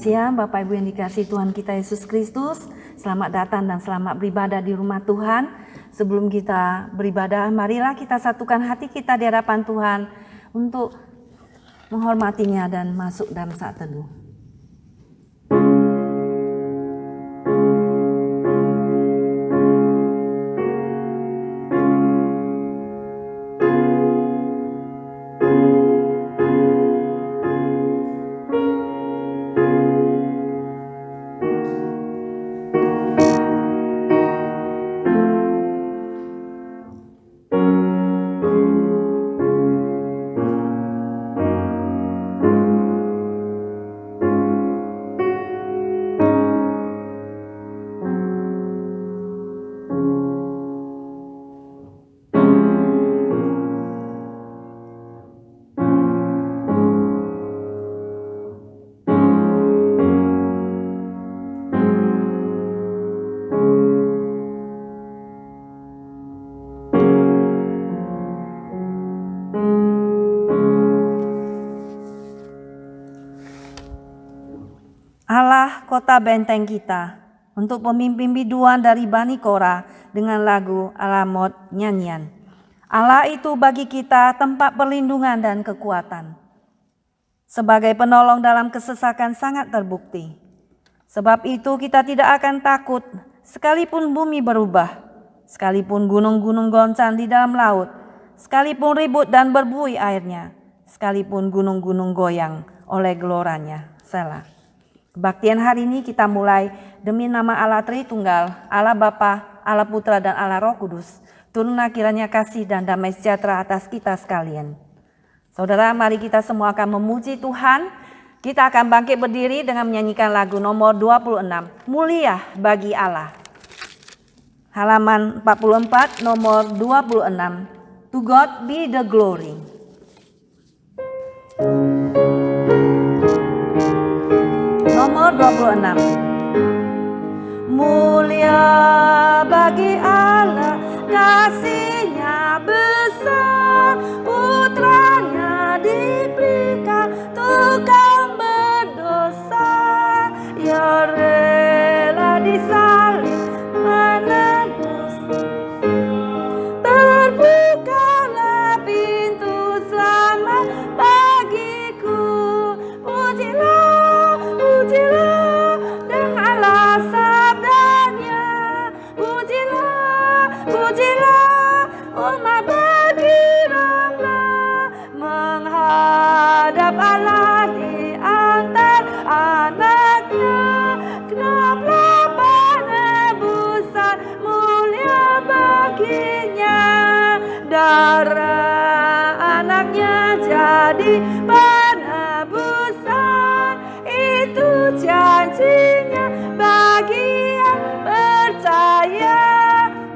siang Bapak Ibu yang dikasihi Tuhan kita Yesus Kristus. Selamat datang dan selamat beribadah di rumah Tuhan. Sebelum kita beribadah, marilah kita satukan hati kita di hadapan Tuhan untuk menghormatinya dan masuk dalam saat teduh. Allah kota benteng kita, untuk pemimpin biduan dari Bani Korah dengan lagu Alamot nyanyian. Allah itu bagi kita tempat perlindungan dan kekuatan. Sebagai penolong dalam kesesakan sangat terbukti. Sebab itu kita tidak akan takut sekalipun bumi berubah, sekalipun gunung-gunung goncang di dalam laut, sekalipun ribut dan berbuih airnya, sekalipun gunung-gunung goyang oleh geloranya. Selah. Kebaktian hari ini kita mulai demi nama Allah Tritunggal, Allah Bapa, Allah Putra dan Allah Roh Kudus. Turunlah kiranya kasih dan damai sejahtera atas kita sekalian. Saudara, mari kita semua akan memuji Tuhan. Kita akan bangkit berdiri dengan menyanyikan lagu nomor 26, Mulia bagi Allah. Halaman 44 nomor 26, To God be the glory. Nomor 26. Mulia bagi Allah, kasih-Nya besar, putranya diberikan tukang berdosa, Ia rela disalib menebus. Terbukalah pintu selamat bagiku, pujilah, pujilah denganlah sabdanya, pujilah, pujilah umat bergiranglah menghadap Allah di antara anaknya, genaplah penebusan mulia baginya, darah anaknya jadi penebusan, itu janjinya bagi yang percaya,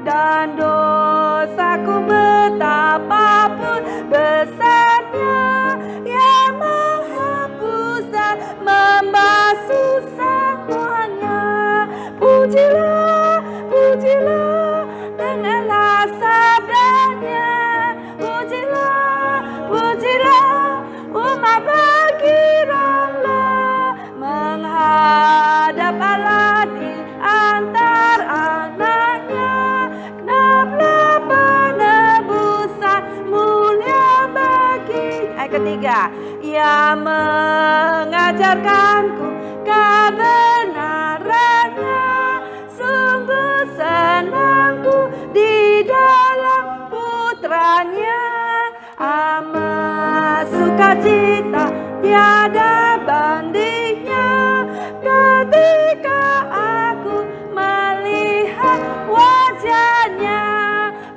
dan dosaku betapapun besarnya, Ia menghapus dan membasuh semuanya. Pujilah, pujilah denganlah sabdanya, pujilah, pujilah umat bergiranglah menghadap Allah di antara anaknya, genaplah penebusan mulia bagi. Ayat ketiga, Ia mengajarkanku kebenarannya, sungguh senangku di dalam putranya, amat sukacita tiada bandingnya, ketika aku melihat wajahnya.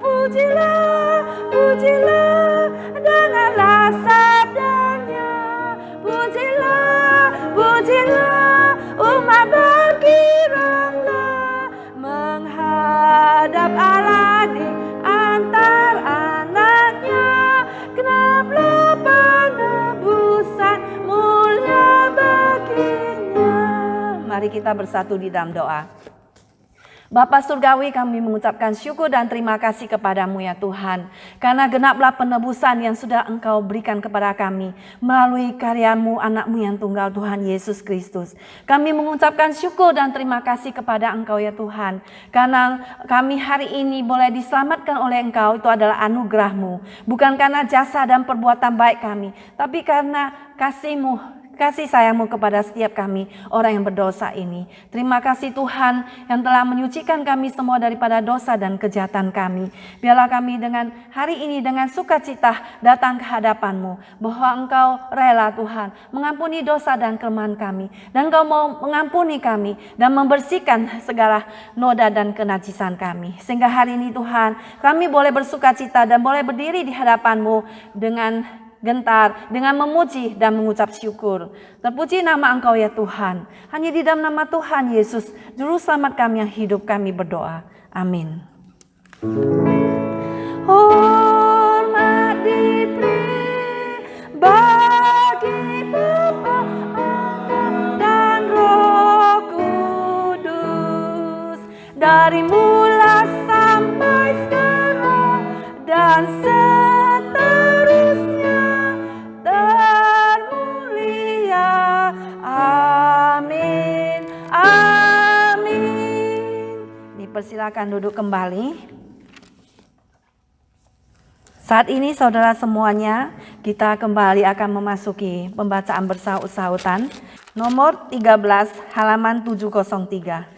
Pujilah, pujilah denganlah sabdanya, pujilah, pujilah umat bergiranglah menghadap Allah di antara anaknya, genaplah penebusan mulia baginya. Mari kita bersatu di dalam doa. Bapa Surgawi, kami mengucapkan syukur dan terima kasih kepadamu ya Tuhan. Karena genaplah penebusan yang sudah Engkau berikan kepada kami melalui karyamu anakmu yang tunggal Tuhan Yesus Kristus. Kami mengucapkan syukur dan terima kasih kepada Engkau ya Tuhan. Karena kami hari ini boleh diselamatkan oleh Engkau, itu adalah anugerah-Mu. Bukan karena jasa dan perbuatan baik kami, tapi karena kasih-Mu, kasih sayang-Mu kepada setiap kami orang yang berdosa ini. Terima kasih Tuhan yang telah menyucikan kami semua daripada dosa dan kejahatan kami. Biarlah kami dengan hari ini dengan sukacita datang ke hadapan-Mu, bahwa Engkau rela Tuhan mengampuni dosa dan kelemahan kami, dan Engkau mau mengampuni kami dan membersihkan segala noda dan kenajisan kami. Sehingga hari ini Tuhan, kami boleh bersukacita dan boleh berdiri di hadapan-Mu dengan gentar, dengan memuji dan mengucap syukur. Terpuji nama Engkau ya Tuhan. Hanya di dalam nama Tuhan Yesus, Juru Selamat kami yang hidup, kami berdoa. Amin. Hormat diberi bagi Bapa, Anak dan Roh Kudus, dari mula sampai sekarang dan seterusnya. Amin. Amin. Dipersilakan duduk kembali. Saat ini saudara semuanya, kita kembali akan memasuki pembacaan bersaut-sautan nomor 13 halaman 703.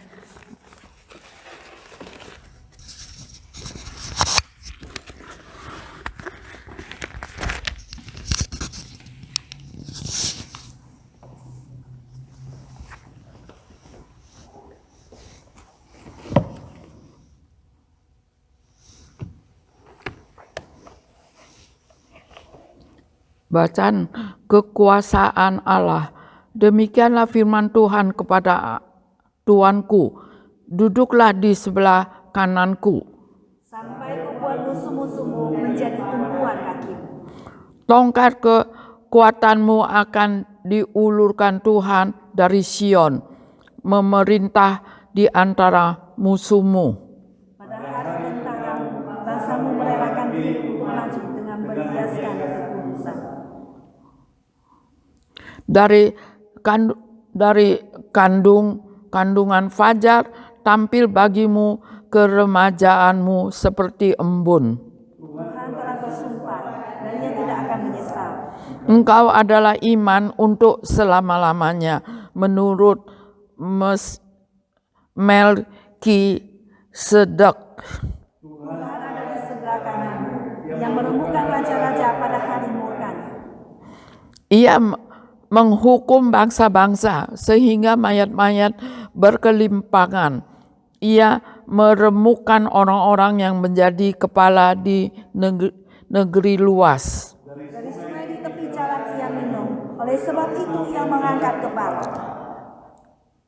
Bacaan kekuasaan Allah. Demikianlah firman Tuhan kepada Tuanku, duduklah di sebelah kananku, sampai kubuat musuh-musuhmu menjadi tumpuan kakimu. Tongkat kekuatanmu akan diulurkan Tuhan dari Sion, memerintah di antara musuhmu. Pada hari tentaramu, bangsamu merelakan diri maju dengan berhiaskan kekudusan. Dari kandungan fajar tampil bagimu keremajaanmu seperti embun. Tuhan telah bersumpah dan Ia tidak akan menyesal. Engkau adalah iman untuk selama-lamanya menurut Melkisedek. Tuhan ada di sebelah kananmu yang merembukan raja-raja pada hari murkanya. Ia menghukum bangsa-bangsa sehingga mayat-mayat berkelimpangan. Ia meremukkan orang-orang yang menjadi kepala di negeri luas. Dari sungai di tepi jalan ia minum, oleh sebab itu ia mengangkat kepala.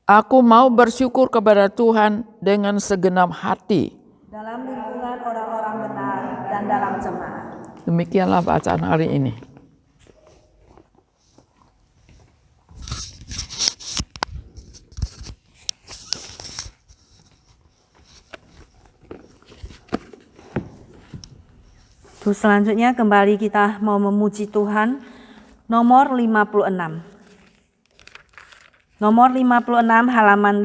Aku mau bersyukur kepada Tuhan dengan segenap hati. Dalam lingkungan orang-orang benar dan dalam jemaat. Demikianlah bacaan hari ini. Terus selanjutnya kembali kita mau memuji Tuhan. Nomor 56. Nomor 56 halaman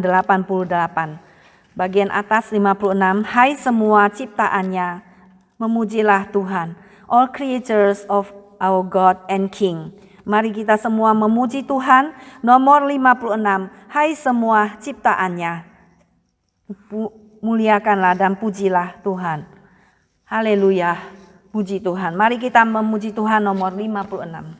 88. Bagian atas 56. Hai semua ciptaannya, memujilah Tuhan. All creatures of our God and King. Mari kita semua memuji Tuhan. Nomor 56. Hai semua ciptaannya, muliakanlah dan pujilah Tuhan. Haleluya, puji Tuhan. Mari kita memuji Tuhan nomor 56.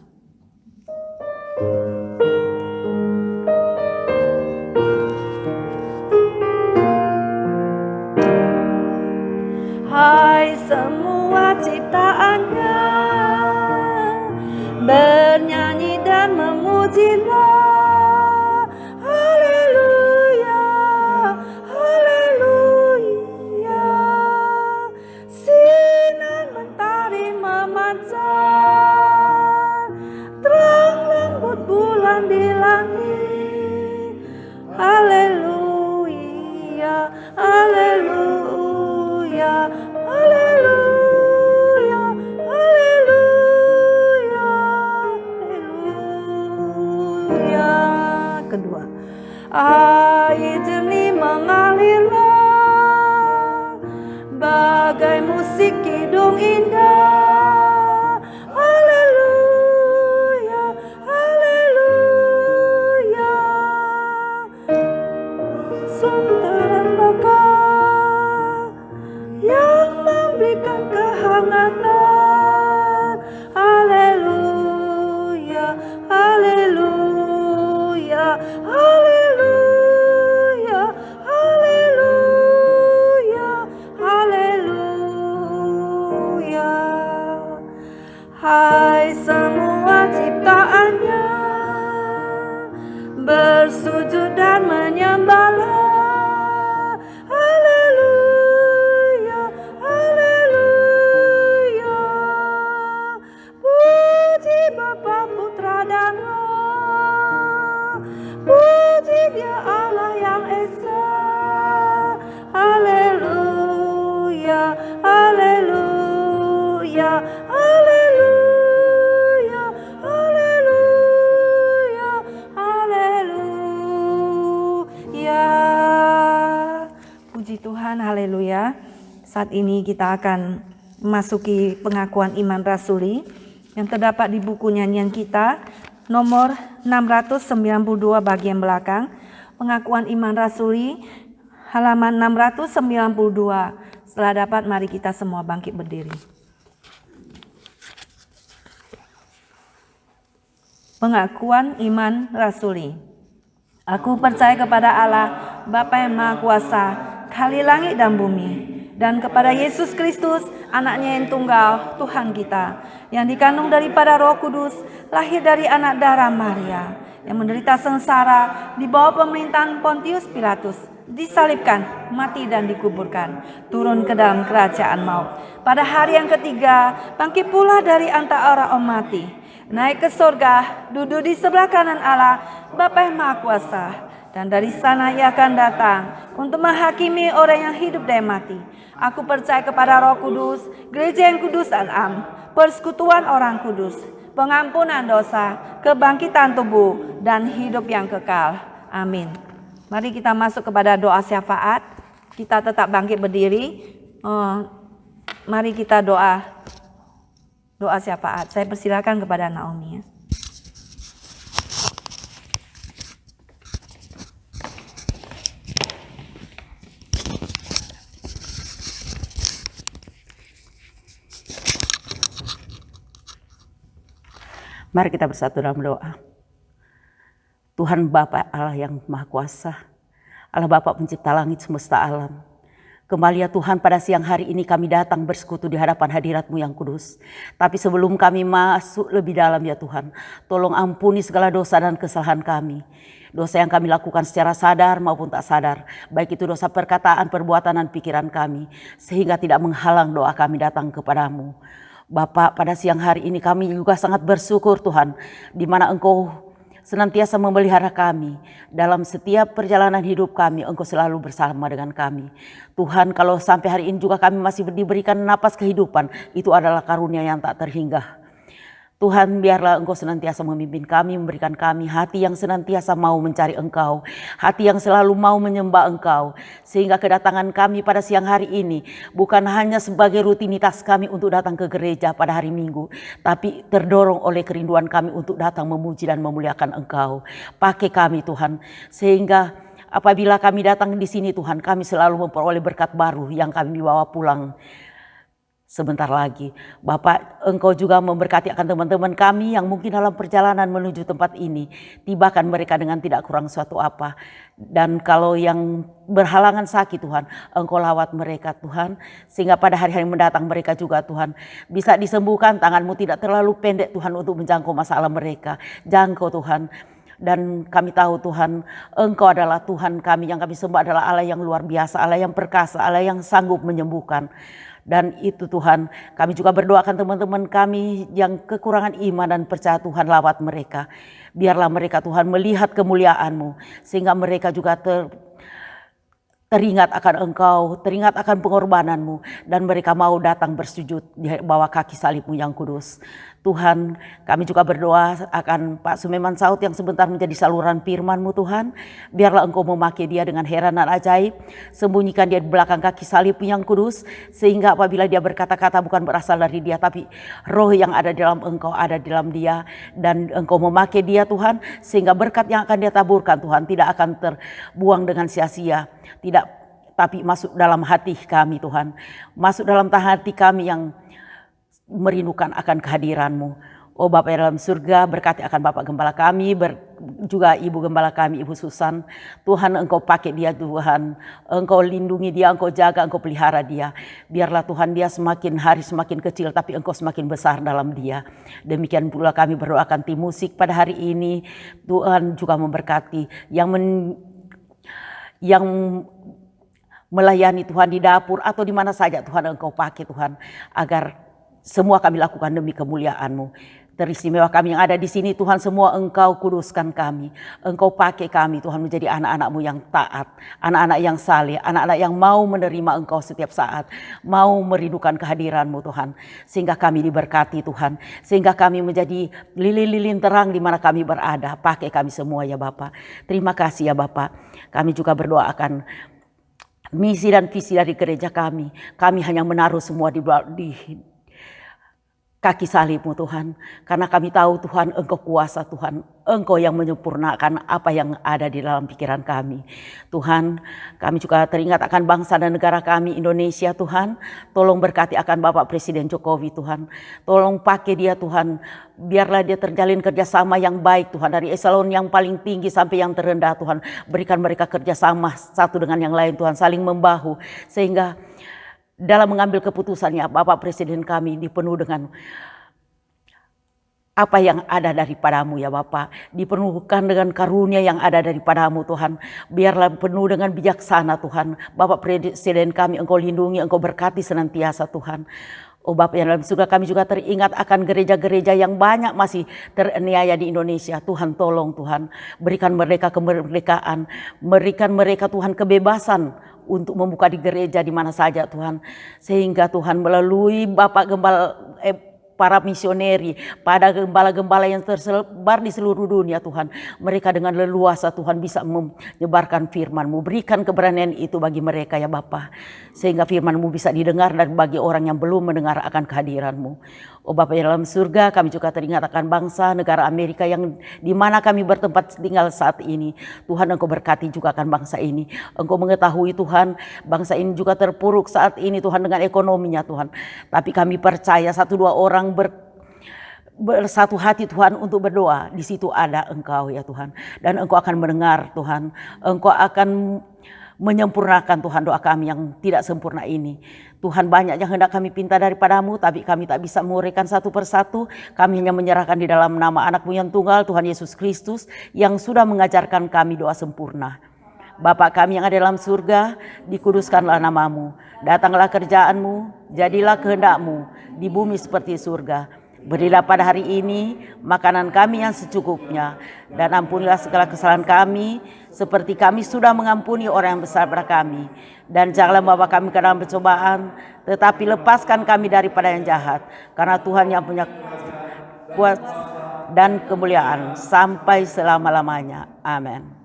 Hai semua ciptaannya, bernyanyi dan memujilah. Haleluya, haleluya. Sinar mentari memancar, terang lembut bulan di langit. Haleluya. Hai semua ciptaannya, bersujud dan menyembahlah. Haleluya, haleluya. Puji Bapa, Putra dan Roh, puji Dia Allah yang Esa. Haleluya, haleluya, haleluya, haleluya, haleluya. Puji Tuhan, haleluya. Saat ini kita akan memasuki pengakuan iman rasuli yang terdapat di buku nyanyian kita nomor 692 bagian belakang. Pengakuan iman rasuli halaman 692. Setelah dapat, mari kita semua bangkit berdiri. Pengakuan iman rasuli. Aku percaya kepada Allah, Bapa yang Maha Kuasa, Khali langit dan bumi, dan kepada Yesus Kristus, anaknya yang tunggal, Tuhan kita, yang dikandung daripada Roh Kudus, lahir dari anak darah Maria, yang menderita sengsara di bawah pemerintahan Pontius Pilatus, disalibkan, mati dan dikuburkan, turun ke dalam kerajaan maut. Pada hari yang ketiga, bangkit pula dari antara orang mati, naik ke surga, duduk di sebelah kanan Allah, Bapa yang Maha Kuasa, dan dari sana Ia akan datang untuk menghakimi orang yang hidup dan mati. Aku percaya kepada Roh Kudus, gereja yang kudus dan am, persekutuan orang kudus, pengampunan dosa, kebangkitan tubuh, dan hidup yang kekal. Amin. Mari kita masuk kepada doa syafaat. Kita tetap bangkit berdiri. Mari kita doa syafaat. Saya persilakan kepada Naomi. Mari kita bersatu dalam doa. Tuhan Bapa Allah yang Maha Kuasa, Allah Bapa pencipta langit semesta alam. Kembali ya Tuhan, pada siang hari ini kami datang bersekutu di hadapan hadirat-Mu yang kudus. Tapi sebelum kami masuk lebih dalam ya Tuhan, tolong ampuni segala dosa dan kesalahan kami. Dosa yang kami lakukan secara sadar maupun tak sadar, baik itu dosa perkataan, perbuatan, dan pikiran kami, sehingga tidak menghalang doa kami datang kepadamu. Bapak, pada siang hari ini kami juga sangat bersyukur Tuhan, di mana Engkau senantiasa memelihara kami. Dalam setiap perjalanan hidup kami, Engkau selalu bersama dengan kami. Tuhan, kalau sampai hari ini juga kami masih diberikan napas kehidupan, itu adalah karunia yang tak terhingga. Tuhan, biarlah Engkau senantiasa memimpin kami, memberikan kami hati yang senantiasa mau mencari Engkau, hati yang selalu mau menyembah Engkau, sehingga kedatangan kami pada siang hari ini bukan hanya sebagai rutinitas kami untuk datang ke gereja pada hari Minggu, tapi terdorong oleh kerinduan kami untuk datang memuji dan memuliakan Engkau. Pakai kami Tuhan, sehingga apabila kami datang di sini Tuhan, kami selalu memperoleh berkat baru yang kami bawa pulang sebentar lagi. Bapak, Engkau juga memberkati akan teman-teman kami yang mungkin dalam perjalanan menuju tempat ini. Tibakan mereka dengan tidak kurang suatu apa. Dan kalau yang berhalangan sakit Tuhan, Engkau lawat mereka Tuhan. Sehingga pada hari-hari mendatang mereka juga Tuhan bisa disembuhkan. Tangan-Mu tidak terlalu pendek Tuhan untuk menjangkau masalah mereka. Jangkau Tuhan. Dan kami tahu Tuhan, Engkau adalah Tuhan kami, yang kami sembah adalah Allah yang luar biasa, Allah yang perkasa, Allah yang sanggup menyembuhkan. Dan itu Tuhan, kami juga berdoakan teman-teman kami yang kekurangan iman dan percaya Tuhan, lawat mereka. Biarlah mereka Tuhan melihat kemuliaan-Mu, sehingga mereka juga teringat akan Engkau, teringat akan pengorbanan-Mu, dan mereka mau datang bersujud di bawah kaki salib-Mu yang kudus. Tuhan, kami juga berdoa akan Pak Sumeman Saud yang sebentar menjadi saluran firman-Mu Tuhan. Biarlah Engkau memakai dia dengan heran dan ajaib. Sembunyikan dia di belakang kaki salib yang kudus. Sehingga apabila dia berkata-kata bukan berasal dari dia, tapi roh yang ada dalam Engkau ada dalam dia. Dan Engkau memakai dia Tuhan, sehingga berkat yang akan dia taburkan Tuhan tidak akan terbuang dengan sia-sia. Tidak, tapi masuk dalam hati kami Tuhan. Masuk dalam hati kami yang merindukan akan kehadiran-Mu. Oh Bapa yang dalam surga, berkati akan Bapak Gembala kami, juga Ibu Gembala kami, Ibu Susan. Tuhan Engkau pakai dia Tuhan, Engkau lindungi dia, Engkau jaga, Engkau pelihara dia. Biarlah Tuhan dia semakin hari semakin kecil, tapi Engkau semakin besar dalam dia. Demikian pula kami berdoakan tim musik pada hari ini. Tuhan juga memberkati yang melayani Tuhan di dapur atau di mana saja Tuhan Engkau pakai Tuhan, agar semua kami lakukan demi kemuliaan-Mu. Teristimewa kami yang ada di sini Tuhan, semua Engkau kuduskan kami. Engkau pakai kami Tuhan menjadi anak-anak-Mu yang taat, anak-anak yang saleh, anak-anak yang mau menerima Engkau setiap saat, mau merindukan kehadiran-Mu Tuhan. Sehingga kami diberkati Tuhan, sehingga kami menjadi lilin-lilin terang di mana kami berada. Pakai kami semua ya Bapa. Terima kasih ya Bapa. Kami juga berdoa akan misi dan visi dari gereja kami. Kami hanya menaruh semua di kaki salib-Mu Tuhan. Karena kami tahu Tuhan Engkau kuasa Tuhan. Engkau yang menyempurnakan apa yang ada di dalam pikiran kami. Tuhan, kami juga teringat akan bangsa dan negara kami Indonesia Tuhan. Tolong berkati akan Bapak Presiden Jokowi Tuhan. Tolong pakai dia Tuhan. Biarlah dia terjalin kerjasama yang baik Tuhan. Dari eselon yang paling tinggi sampai yang terendah Tuhan. Berikan mereka kerjasama satu dengan yang lain Tuhan. Saling membahu. Sehingga dalam mengambil keputusannya Bapak Presiden kami dipenuhi dengan apa yang ada daripada-Mu ya Bapak. Dipenuhkan dengan karunia yang ada daripada-Mu Tuhan. Biarlah penuh dengan bijaksana Tuhan. Bapak Presiden kami Engkau lindungi, Engkau berkati senantiasa Tuhan. Oh Bapak yang dalam surga, kami juga teringat akan gereja-gereja yang banyak masih teraniaya di Indonesia. Tuhan tolong Tuhan, berikan mereka kemerdekaan, berikan mereka Tuhan kebebasan untuk membuka di gereja di mana saja Tuhan. Sehingga Tuhan melalui Bapak Gembala, para misioneri, pada gembala-gembala yang tersebar di seluruh dunia Tuhan. Mereka dengan leluasa Tuhan bisa menyebarkan firman-Mu. Berikan keberanian itu bagi mereka ya Bapa. Sehingga firman-Mu bisa didengar dan bagi orang yang belum mendengar akan kehadiran-Mu. Oh Bapa yang dalam surga, kami juga teringat akan bangsa negara Amerika yang di mana kami bertempat tinggal saat ini. Tuhan Engkau berkati juga akan bangsa ini. Engkau mengetahui Tuhan, bangsa ini juga terpuruk saat ini Tuhan dengan ekonominya Tuhan. Tapi kami percaya satu dua orang bersatu hati Tuhan untuk berdoa. Di situ ada Engkau ya Tuhan. Dan Engkau akan mendengar Tuhan. Engkau akan menyempurnakan Tuhan doa kami yang tidak sempurna ini. Tuhan, banyak yang hendak kami pinta daripada-Mu, tapi kami tak bisa menguraikan satu persatu. Kami hanya menyerahkan di dalam nama anak-Mu yang tunggal, Tuhan Yesus Kristus, yang sudah mengajarkan kami doa sempurna. Bapa kami yang ada dalam surga, dikuduskanlah nama-Mu. Datanglah kerjaan-Mu, jadilah kehendak-Mu di bumi seperti surga. Berilah pada hari ini makanan kami yang secukupnya, dan ampunilah segala kesalahan kami seperti kami sudah mengampuni orang yang besar pada kami. Dan janganlah membawa kami ke dalam pencobaan, tetapi lepaskan kami daripada yang jahat. Karena Tuhan yang punya kuasa dan kemuliaan sampai selama-lamanya. Amin.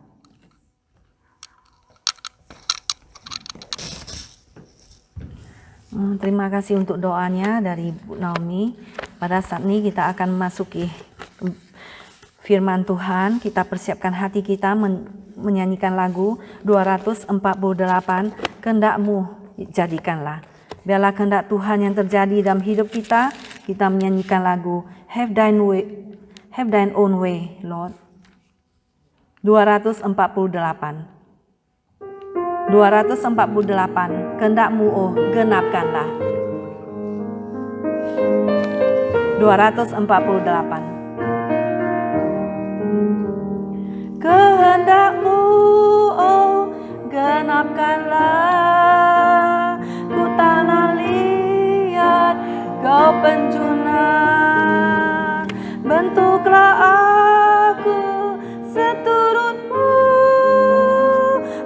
Terima kasih untuk doanya dari Bu Naomi. Pada saat ini kita akan memasuki firman Tuhan. Kita persiapkan hati kita menyanyikan lagu 248, Kehendak-Mu jadikanlah. Biarlah kehendak Tuhan yang terjadi dalam hidup kita. Kita menyanyikan lagu Have Thine Own Way, Lord. 248. 248, kehendak-Mu oh genapkanlah. 248. Kehendak-Mu oh genapkanlah. Ku tanah liat Kau penjunan. Bentuklah aku seturut-Mu.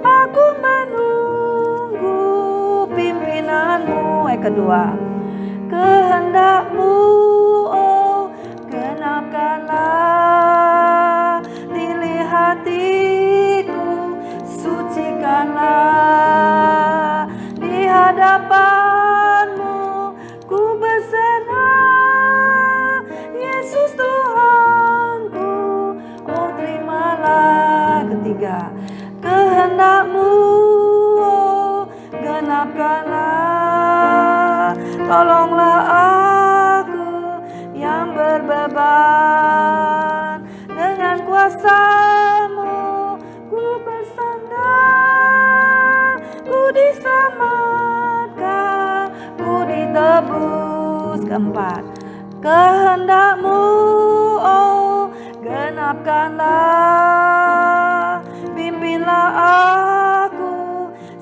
Aku menunggu pimpinan-Mu. Kedua, kehendak-Mu oh genapkanlah. Pilih hatiku, sucikanlah. Di hadapan-Mu ku berserah. Yesus Tuhanku, oh terimalah. Ketiga, kehendak-Mu oh genapkanlah. Tolonglah aku yang berbeban. keempat. Kehendak-Mu, oh genapkanlah, pimpinlah aku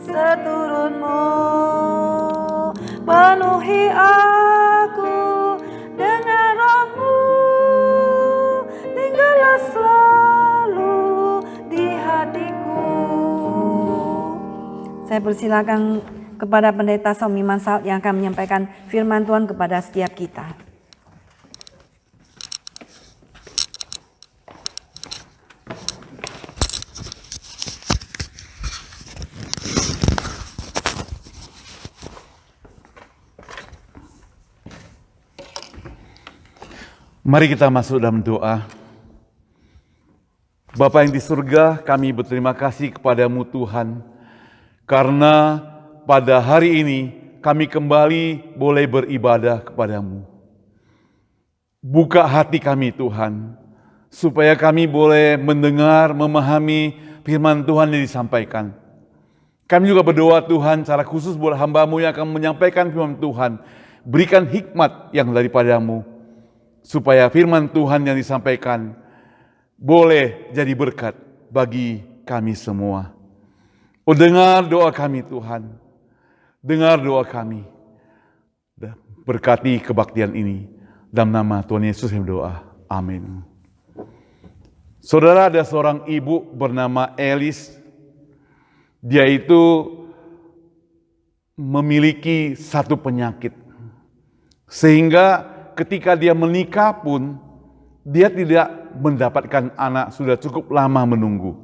seturut-Mu, penuhi aku dengan Roh-Mu, tinggallah selalu di hatiku. Saya persilakan kepada Pendeta Somi Mansalt yang akan menyampaikan firman Tuhan kepada setiap kita. Mari kita masuk dalam doa. Bapa yang di surga, kami berterima kasih kepadamu Tuhan, karena pada hari ini kami kembali boleh beribadah kepadamu. Buka hati kami Tuhan, supaya kami boleh mendengar, memahami firman Tuhan yang disampaikan. Kami juga berdoa Tuhan, secara khusus buat hamba-Mu yang akan menyampaikan firman Tuhan. Berikan hikmat yang daripadamu, supaya firman Tuhan yang disampaikan boleh jadi berkat bagi kami semua. Oh, dengar doa kami Tuhan, dengar doa kami. Berkati kebaktian ini, dalam nama Tuhan Yesus yang berdoa. Amin. Saudara, ada seorang ibu bernama Elis. Dia itu memiliki satu penyakit, sehingga ketika dia menikah pun, dia tidak mendapatkan anak, sudah cukup lama menunggu.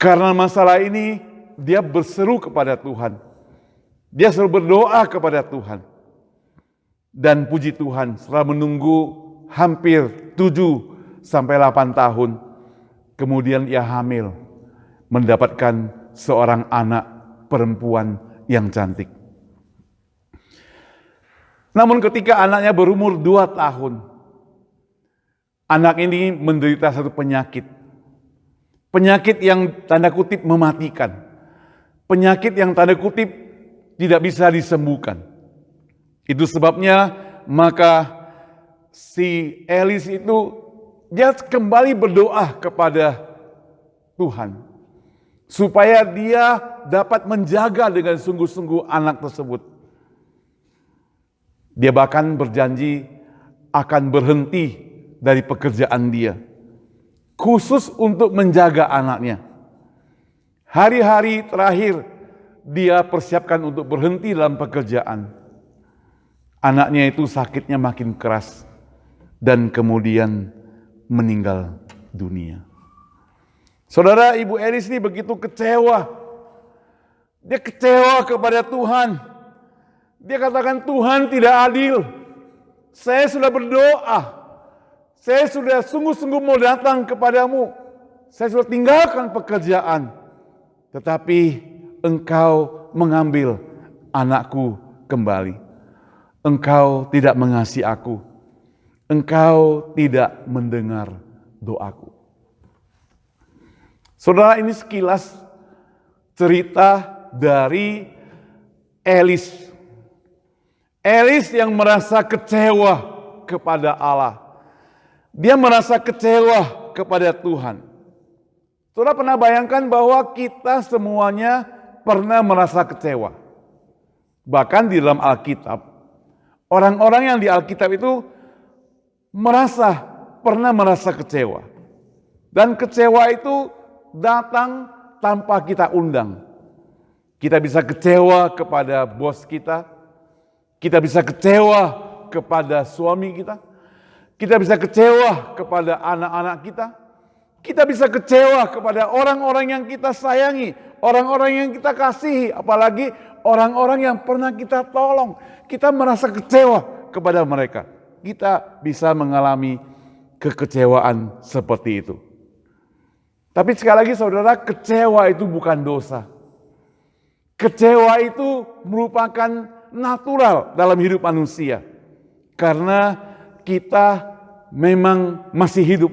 Karena masalah ini, dia berseru kepada Tuhan. Dia selalu berdoa kepada Tuhan. Dan puji Tuhan, setelah menunggu hampir 7-8 tahun, kemudian ia hamil, mendapatkan seorang anak perempuan yang cantik. Namun ketika anaknya berumur 2 tahun, anak ini menderita satu penyakit. Penyakit yang tanda kutip mematikan. Penyakit yang tanda kutip tidak bisa disembuhkan. Itu sebabnya maka si Elis itu dia kembali berdoa kepada Tuhan, supaya dia dapat menjaga dengan sungguh-sungguh anak tersebut. Dia bahkan berjanji akan berhenti dari pekerjaan dia, khusus untuk menjaga anaknya. Hari-hari terakhir dia persiapkan untuk berhenti dalam pekerjaan. Anaknya itu sakitnya makin keras dan kemudian meninggal dunia. Saudara, Ibu Elis ini begitu kecewa. Dia kecewa kepada Tuhan. Dia katakan, Tuhan tidak adil. Saya sudah berdoa. Saya sudah sungguh-sungguh mau datang kepadamu. Saya sudah tinggalkan pekerjaan. Tetapi Engkau mengambil anakku kembali. Engkau tidak mengasihi aku. Engkau tidak mendengar doaku. Saudara, ini sekilas cerita dari Elis. Elis yang merasa kecewa kepada Allah. Dia merasa kecewa kepada Tuhan. Saudara pernah bayangkan bahwa kita semuanya pernah merasa kecewa. Bahkan di dalam Alkitab, orang-orang yang di Alkitab itu pernah merasa kecewa. Dan kecewa itu datang tanpa kita undang. Kita bisa kecewa kepada bos kita. Kita bisa kecewa kepada suami kita. Kita bisa kecewa kepada anak-anak kita. Kita bisa kecewa kepada orang-orang yang kita sayangi. Orang-orang yang kita kasihi. Apalagi orang-orang yang pernah kita tolong. Kita merasa kecewa kepada mereka. Kita bisa mengalami kekecewaan seperti itu. Tapi sekali lagi saudara, kecewa itu bukan dosa. Kecewa itu merupakan natural dalam hidup manusia. Karena kita memang masih hidup.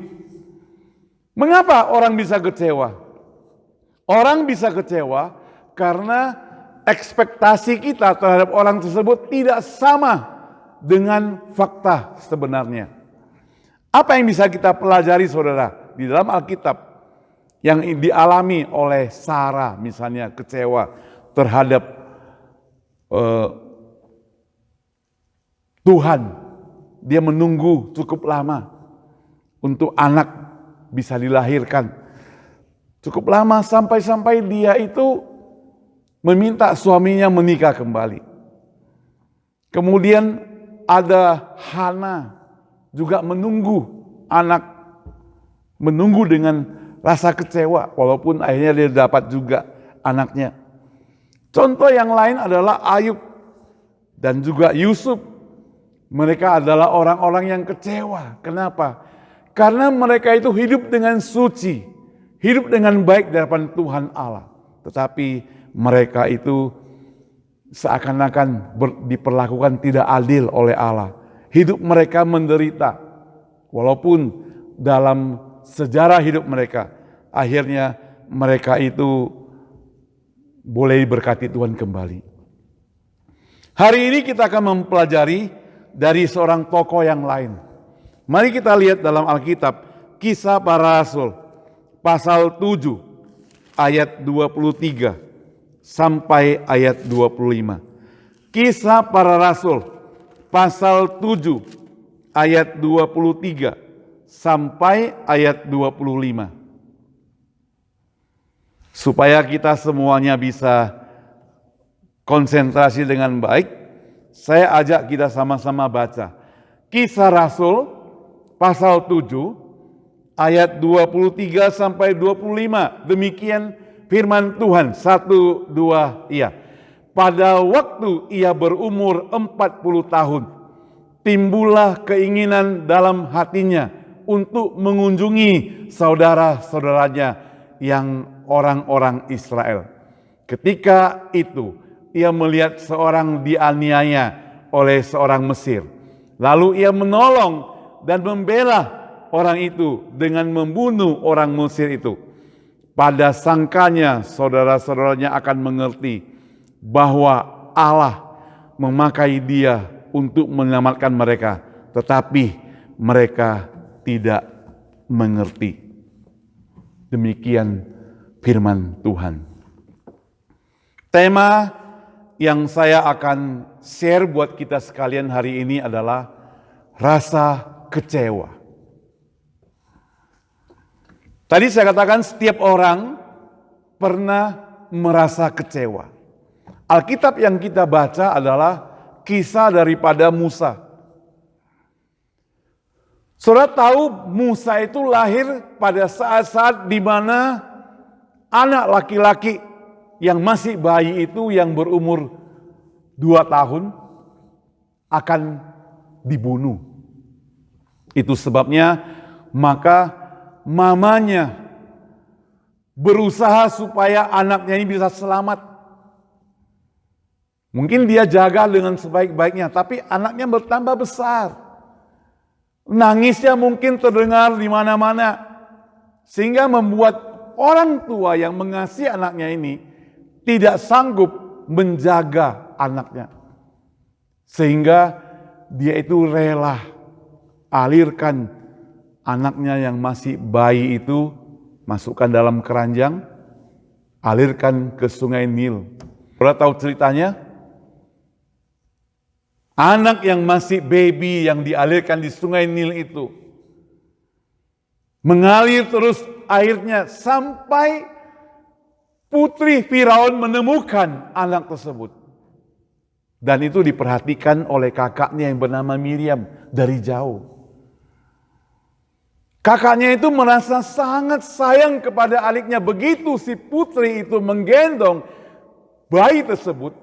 Mengapa orang bisa kecewa? Orang bisa kecewa karena ekspektasi kita terhadap orang tersebut tidak sama dengan fakta sebenarnya. Apa yang bisa kita pelajari saudara di dalam Alkitab yang dialami oleh Sarah misalnya kecewa terhadap Tuhan. Dia menunggu cukup lama untuk anak bisa dilahirkan. Cukup lama sampai-sampai dia itu meminta suaminya menikah kembali. Kemudian ada Hana juga menunggu anak, menunggu dengan rasa kecewa walaupun akhirnya dia dapat juga anaknya. Contoh yang lain adalah Ayub dan juga Yusuf. Mereka adalah orang-orang yang kecewa. Kenapa? Karena mereka itu hidup dengan suci, hidup dengan baik di hadapan Tuhan Allah. Tetapi mereka itu seakan-akan diperlakukan tidak adil oleh Allah. Hidup mereka menderita. Walaupun dalam sejarah hidup mereka, akhirnya mereka itu boleh diberkati Tuhan kembali. Hari ini kita akan mempelajari dari seorang tokoh yang lain. Mari kita lihat dalam Alkitab, Kisah Para Rasul, pasal 7, ayat 23. Sampai ayat 25. Kisah Para Rasul pasal 7 ayat 23 sampai ayat 25. Supaya kita semuanya bisa konsentrasi dengan baik, saya ajak kita sama-sama baca. Kisah Rasul pasal 7 ayat 23 sampai 25. Demikian firman Tuhan, 1, 2, iya. Pada waktu ia berumur 40 tahun, timbullah keinginan dalam hatinya untuk mengunjungi saudara-saudaranya yang orang-orang Israel. Ketika itu, ia melihat seorang dianiaya oleh seorang Mesir. Lalu ia menolong dan membela orang itu dengan membunuh orang Mesir itu. Pada sangkanya saudara-saudaranya akan mengerti bahwa Allah memakai dia untuk menyelamatkan mereka, tetapi mereka tidak mengerti. Demikian firman Tuhan. Tema yang saya akan share buat kita sekalian hari ini adalah rasa kecewa. Tadi saya katakan setiap orang pernah merasa kecewa. Alkitab yang kita baca adalah kisah daripada Musa. Saudara tahu Musa itu lahir pada saat-saat di mana anak laki-laki yang masih bayi itu yang berumur 2 tahun akan dibunuh. Itu sebabnya maka mamanya berusaha supaya anaknya ini bisa selamat. Mungkin dia jaga dengan sebaik-baiknya, tapi anaknya bertambah besar. Nangisnya mungkin terdengar di mana-mana, sehingga membuat orang tua yang mengasihi anaknya ini tidak sanggup menjaga anaknya. Sehingga dia itu rela alirkan anaknya yang masih bayi itu, masukkan dalam keranjang, alirkan ke sungai Nil. Saudara tahu ceritanya? Anak yang masih baby yang dialirkan di sungai Nil itu, mengalir terus airnya sampai putri Firaun menemukan anak tersebut. Dan itu diperhatikan oleh kakaknya yang bernama Miriam dari jauh. Kakaknya itu merasa sangat sayang kepada adiknya. Begitu si putri itu menggendong bayi tersebut,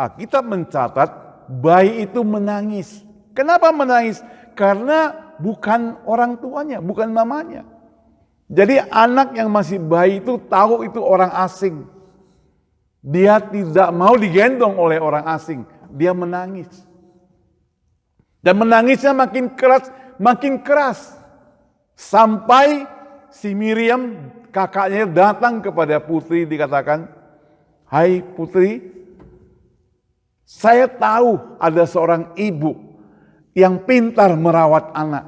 Alkitab mencatat bayi itu menangis. Kenapa menangis? Karena bukan orang tuanya, bukan mamanya. Jadi anak yang masih bayi itu tahu itu orang asing. Dia tidak mau digendong oleh orang asing. Dia menangis. Dan menangisnya makin keras, makin keras. Sampai si Miriam kakaknya datang kepada putri, dikatakan, "Hai putri, saya tahu ada seorang ibu yang pintar merawat anak.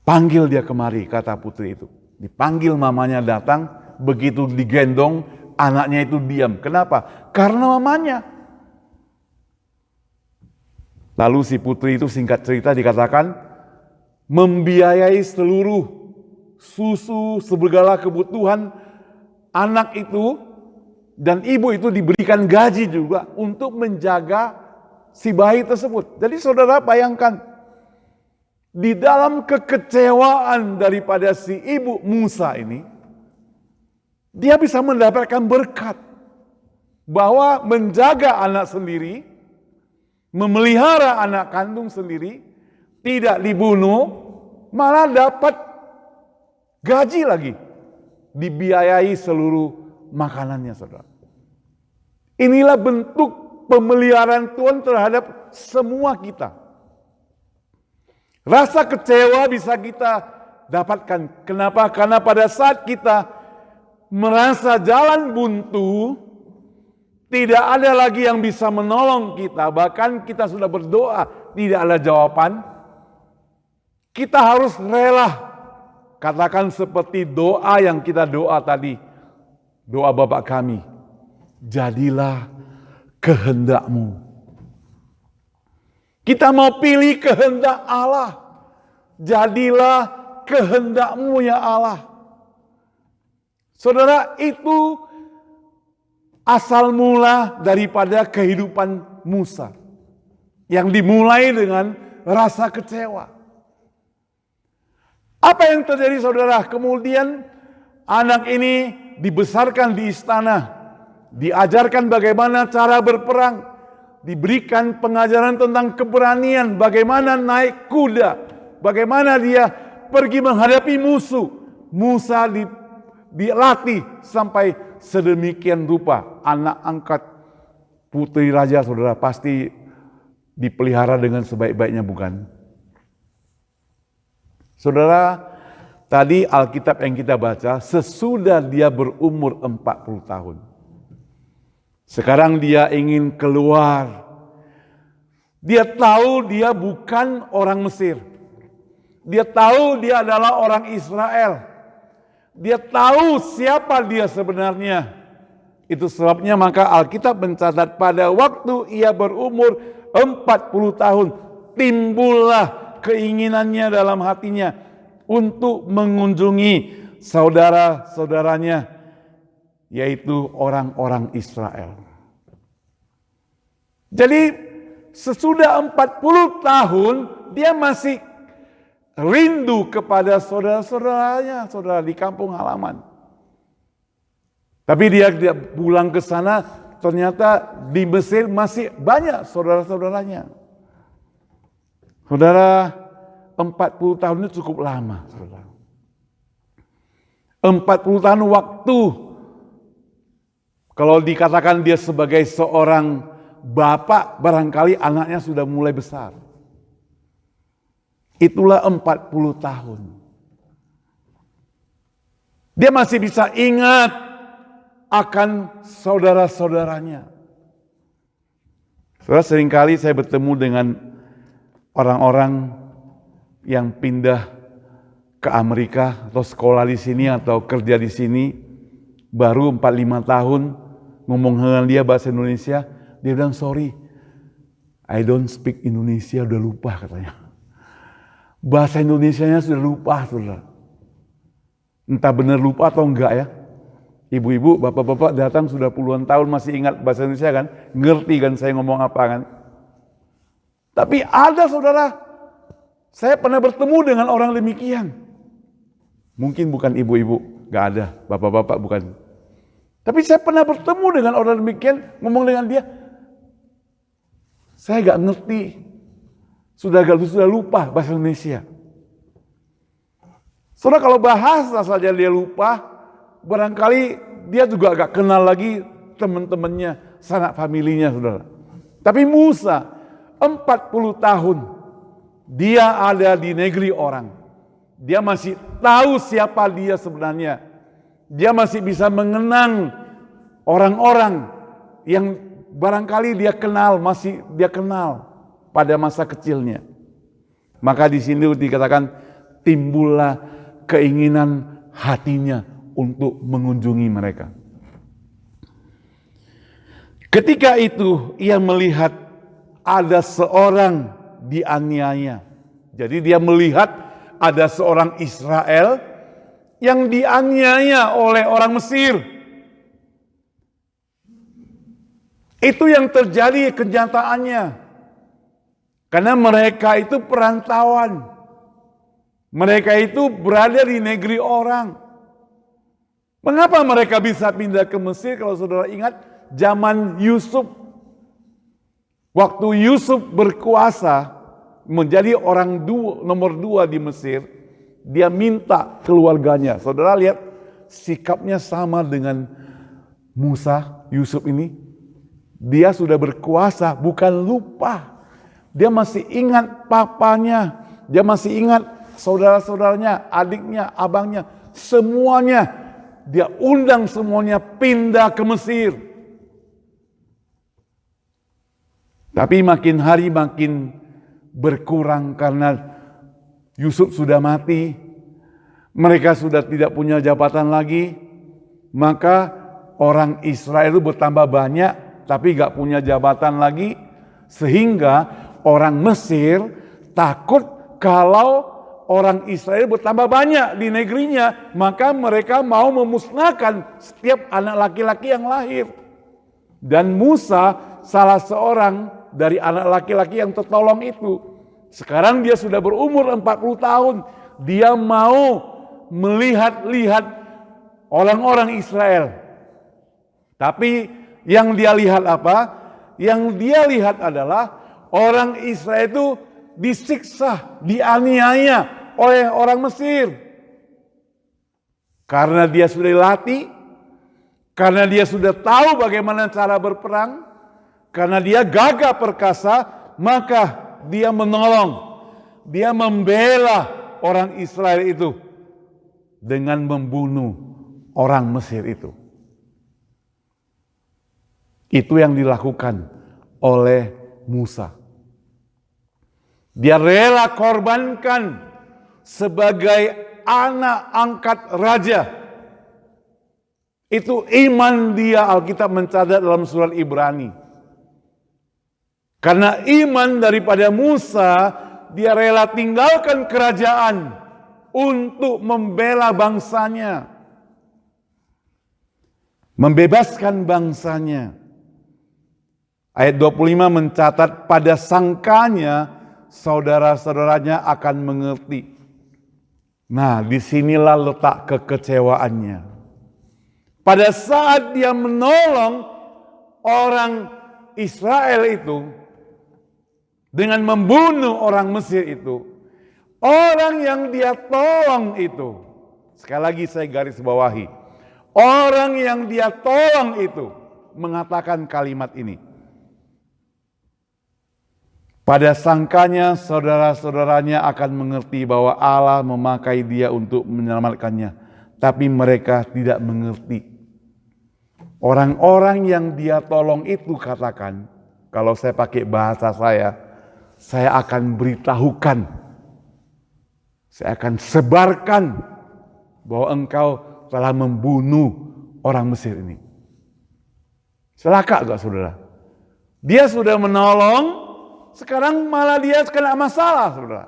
Panggil dia kemari, kata putri itu. Dipanggil mamanya datang, begitu digendong, anaknya itu diam. Kenapa? Karena mamanya. Lalu si putri itu singkat cerita dikatakan, membiayai seluruh susu, segala kebutuhan anak itu, dan ibu itu diberikan gaji juga untuk menjaga si bayi tersebut. Jadi saudara bayangkan, di dalam kekecewaan daripada si ibu Musa ini, dia bisa mendapatkan berkat bahwa menjaga anak sendiri, memelihara anak kandung sendiri, tidak dibunuh, malah dapat gaji lagi, dibiayai seluruh makanannya, saudara. Inilah bentuk pemeliharaan Tuhan terhadap semua kita. Rasa kecewa bisa kita dapatkan. Kenapa? Karena pada saat kita merasa jalan buntu, tidak ada lagi yang bisa menolong kita. Bahkan kita sudah berdoa, tidak ada jawaban. Kita harus rela. Katakan seperti doa yang kita doa tadi. Doa Bapa kami. Jadilah kehendak-Mu. Kita mau pilih kehendak Allah. Jadilah kehendak-Mu ya Allah. Saudara, itu asal mula daripada kehidupan Musa. Yang dimulai dengan rasa kecewa. Apa yang terjadi saudara? Kemudian anak ini dibesarkan di istana. Diajarkan bagaimana cara berperang. Diberikan pengajaran tentang keberanian, bagaimana naik kuda, bagaimana dia pergi menghadapi musuh. Musa dilatih sampai sedemikian rupa. Anak angkat putri raja, saudara, pasti dipelihara dengan sebaik-baiknya, bukan? Saudara, tadi Alkitab yang kita baca, sesudah dia berumur 40 tahun. Sekarang dia ingin keluar. Dia tahu dia bukan orang Mesir. Dia tahu dia adalah orang Israel. Dia tahu siapa dia sebenarnya. Itu sebabnya maka Alkitab mencatat pada waktu ia berumur 40 tahun. Timbullah keinginannya dalam hatinya untuk mengunjungi saudara-saudaranya, yaitu orang-orang Israel. Jadi sesudah 40 tahun dia masih rindu kepada saudara-saudaranya, saudara di kampung halaman. Tapi dia pulang ke sana, ternyata di Mesir masih banyak saudara-saudaranya. Saudara, 40 tahun itu cukup lama, saudara. 40 tahun waktu. Kalau dikatakan dia sebagai seorang bapak, barangkali anaknya sudah mulai besar. Itulah 40 tahun. Dia masih bisa ingat akan saudara-saudaranya. Saudara, seringkali saya bertemu dengan orang-orang yang pindah ke Amerika atau sekolah di sini atau kerja di sini baru 4-5 tahun. Ngomong dengan dia bahasa Indonesia, dia bilang, sorry, I don't speak Indonesia, udah lupa katanya. Bahasa Indonesianya sudah lupa, saudara. Entah benar lupa atau enggak ya. Ibu-ibu, bapak-bapak datang sudah puluhan tahun masih ingat bahasa Indonesia kan? Ngerti kan saya ngomong apa kan? Tapi ada saudara, saya pernah bertemu dengan orang demikian. Mungkin bukan ibu-ibu, enggak ada, bapak-bapak bukan. Tapi saya pernah bertemu dengan orang demikian, ngomong dengan dia, saya gak ngerti, sudah lupa bahasa Indonesia. Saudara, kalau bahasa saja dia lupa, barangkali dia juga gak kenal lagi teman-temannya, sanak familinya, saudara. Tapi Musa, 40 tahun, dia ada di negeri orang. Dia masih tahu siapa dia sebenarnya. Dia masih bisa mengenang orang-orang yang barangkali dia kenal, masih dia kenal. pada masa kecilnya. Maka di sini dikatakan timbullah keinginan hatinya untuk mengunjungi mereka. Ketika itu ia melihat ada seorang dianiaya. Jadi dia melihat ada seorang Israel yang dianiaya oleh orang Mesir. Itu yang terjadi kenyataannya. Karena mereka itu perantauan. Mereka itu berada di negeri orang. Mengapa mereka bisa pindah ke Mesir? Kalau saudara ingat zaman Yusuf. Waktu Yusuf berkuasa menjadi orang nomor 2 di Mesir, dia minta keluarganya. Saudara lihat sikapnya sama dengan Musa, Yusuf ini. Dia sudah berkuasa, bukan lupa. Dia masih ingat papanya, dia masih ingat saudara-saudaranya, adiknya, abangnya, semuanya. Dia undang semuanya pindah ke Mesir. Tapi makin hari makin berkurang karena Yusuf sudah mati. Mereka sudah tidak punya jabatan lagi. Maka orang Israel itu bertambah banyak, tapi gak punya jabatan lagi. Sehingga orang Mesir takut kalau orang Israel bertambah banyak di negerinya, maka mereka mau memusnahkan setiap anak laki-laki yang lahir. Dan Musa salah seorang dari anak laki-laki yang tertolong itu. Sekarang dia sudah berumur 40 tahun. Dia mau melihat-lihat orang-orang Israel. Tapi yang dia lihat apa? Yang dia lihat adalah orang Israel itu disiksa, dianiaya oleh orang Mesir. Karena dia sudah dilatih, karena dia sudah tahu bagaimana cara berperang, karena dia gagah perkasa, maka dia menolong, dia membela orang Israel itu dengan membunuh orang Mesir itu. Itu yang dilakukan oleh Musa. Dia rela korbankan sebagai anak angkat raja. Itu iman dia, Alkitab mencatat dalam surat Ibrani. Karena iman daripada Musa, dia rela tinggalkan kerajaan untuk membela bangsanya. Membebaskan bangsanya. Ayat 25 mencatat pada sangkanya saudara-saudaranya akan mengerti. Nah, disinilah letak kekecewaannya. Pada saat dia menolong orang Israel itu dengan membunuh orang Mesir itu, orang yang dia tolong itu, sekali lagi saya garis bawahi, orang yang dia tolong itu mengatakan kalimat ini. Pada sangkanya saudara-saudaranya akan mengerti bahwa Allah memakai dia untuk menyelamatkannya. Tapi mereka tidak mengerti. Orang-orang yang dia tolong itu katakan, kalau saya pakai bahasa saya akan beritahukan. Saya akan sebarkan bahwa engkau telah membunuh orang Mesir ini. Celaka gak saudara? Dia sudah menolong, sekarang malah dia kena masalah, saudara.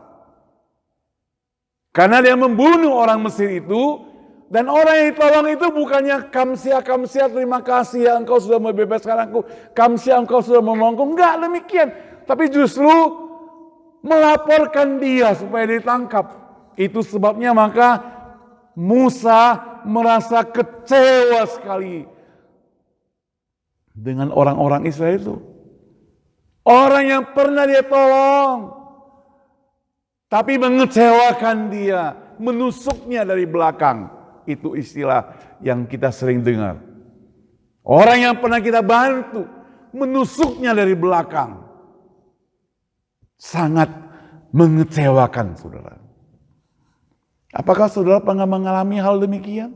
Karena dia membunuh orang Mesir itu, dan orang yang ditolong itu bukannya kamsia, terima kasih ya engkau sudah membebaskan aku, kamsia engkau sudah menolongku. Enggak demikian. Tapi justru melaporkan dia supaya ditangkap. Itu sebabnya maka Musa merasa kecewa sekali dengan orang-orang Israel itu. Orang yang pernah dia tolong, tapi mengecewakan dia, menusuknya dari belakang. Itu istilah yang kita sering dengar. Orang yang pernah kita bantu, menusuknya dari belakang. Sangat mengecewakan, saudara. Apakah saudara pernah mengalami hal demikian?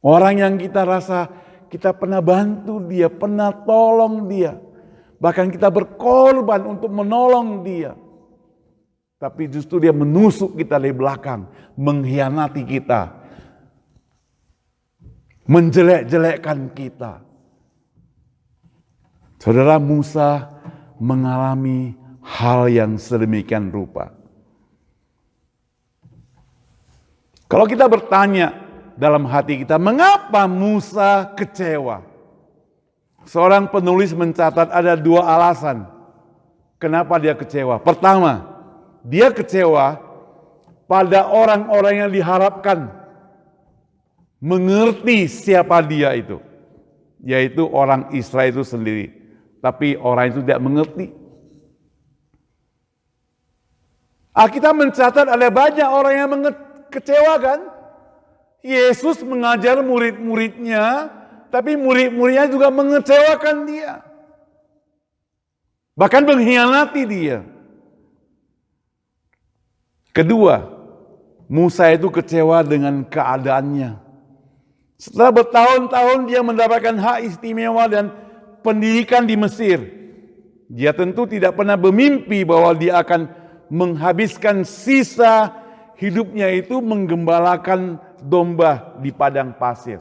Orang yang kita rasa kita pernah bantu dia, pernah tolong dia, Bahkan kita berkorban untuk menolong dia. Tapi justru dia menusuk kita dari belakang, mengkhianati kita, menjelek-jelekkan kita. Saudara, Musa mengalami hal yang sedemikian rupa. Kalau kita bertanya dalam hati kita, mengapa Musa kecewa? Seorang penulis mencatat ada 2 alasan kenapa dia kecewa. Pertama, dia kecewa pada orang-orang yang diharapkan mengerti siapa dia itu, yaitu orang Israel itu sendiri. Tapi orang itu tidak mengerti. Alkitab mencatat ada banyak orang yang kecewakan. Yesus mengajar murid-muridnya, tapi murid-muridnya juga mengecewakan dia. Bahkan mengkhianati dia. Kedua, Musa itu kecewa dengan keadaannya. Setelah bertahun-tahun dia mendapatkan hak istimewa dan pendidikan di Mesir. Dia tentu tidak pernah bermimpi bahwa dia akan menghabiskan sisa hidupnya itu menggembalakan domba di padang pasir.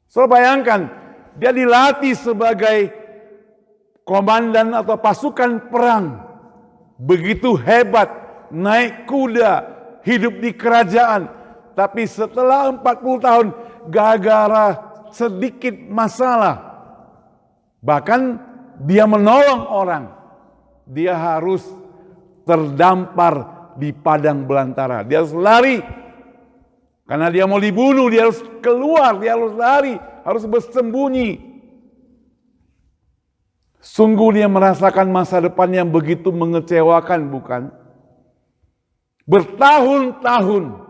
So bayangkan, dia dilatih sebagai komandan atau pasukan perang. Begitu hebat, naik kuda, hidup di kerajaan. Tapi setelah 40 tahun, gara-gara sedikit masalah, bahkan dia menolong orang, dia harus terdampar di padang belantara. Dia harus lari. Karena dia mau dibunuh, dia harus keluar, dia harus lari, harus bersembunyi. Sungguh dia merasakan masa depan yang begitu mengecewakan, bukan? Bertahun-tahun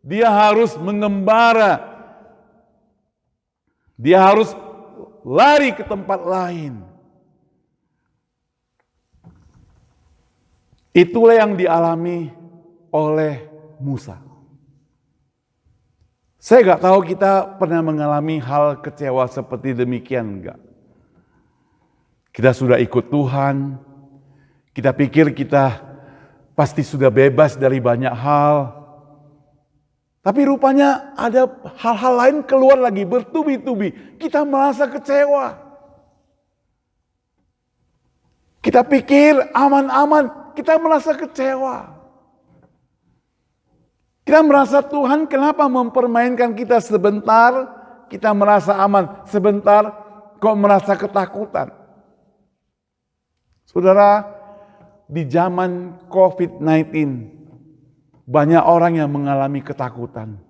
dia harus mengembara. Dia harus lari ke tempat lain. Itulah yang dialami oleh Musa. Saya nggak tahu kita pernah mengalami hal kecewa seperti demikian enggak. Kita sudah ikut Tuhan, kita pikir kita pasti sudah bebas dari banyak hal. Tapi rupanya ada hal-hal lain keluar lagi bertubi-tubi. Kita merasa kecewa. Kita pikir aman-aman, kita merasa kecewa. Kita merasa Tuhan kenapa mempermainkan kita sebentar, kita merasa aman, sebentar kok merasa ketakutan. Saudara, di zaman COVID-19 banyak orang yang mengalami ketakutan.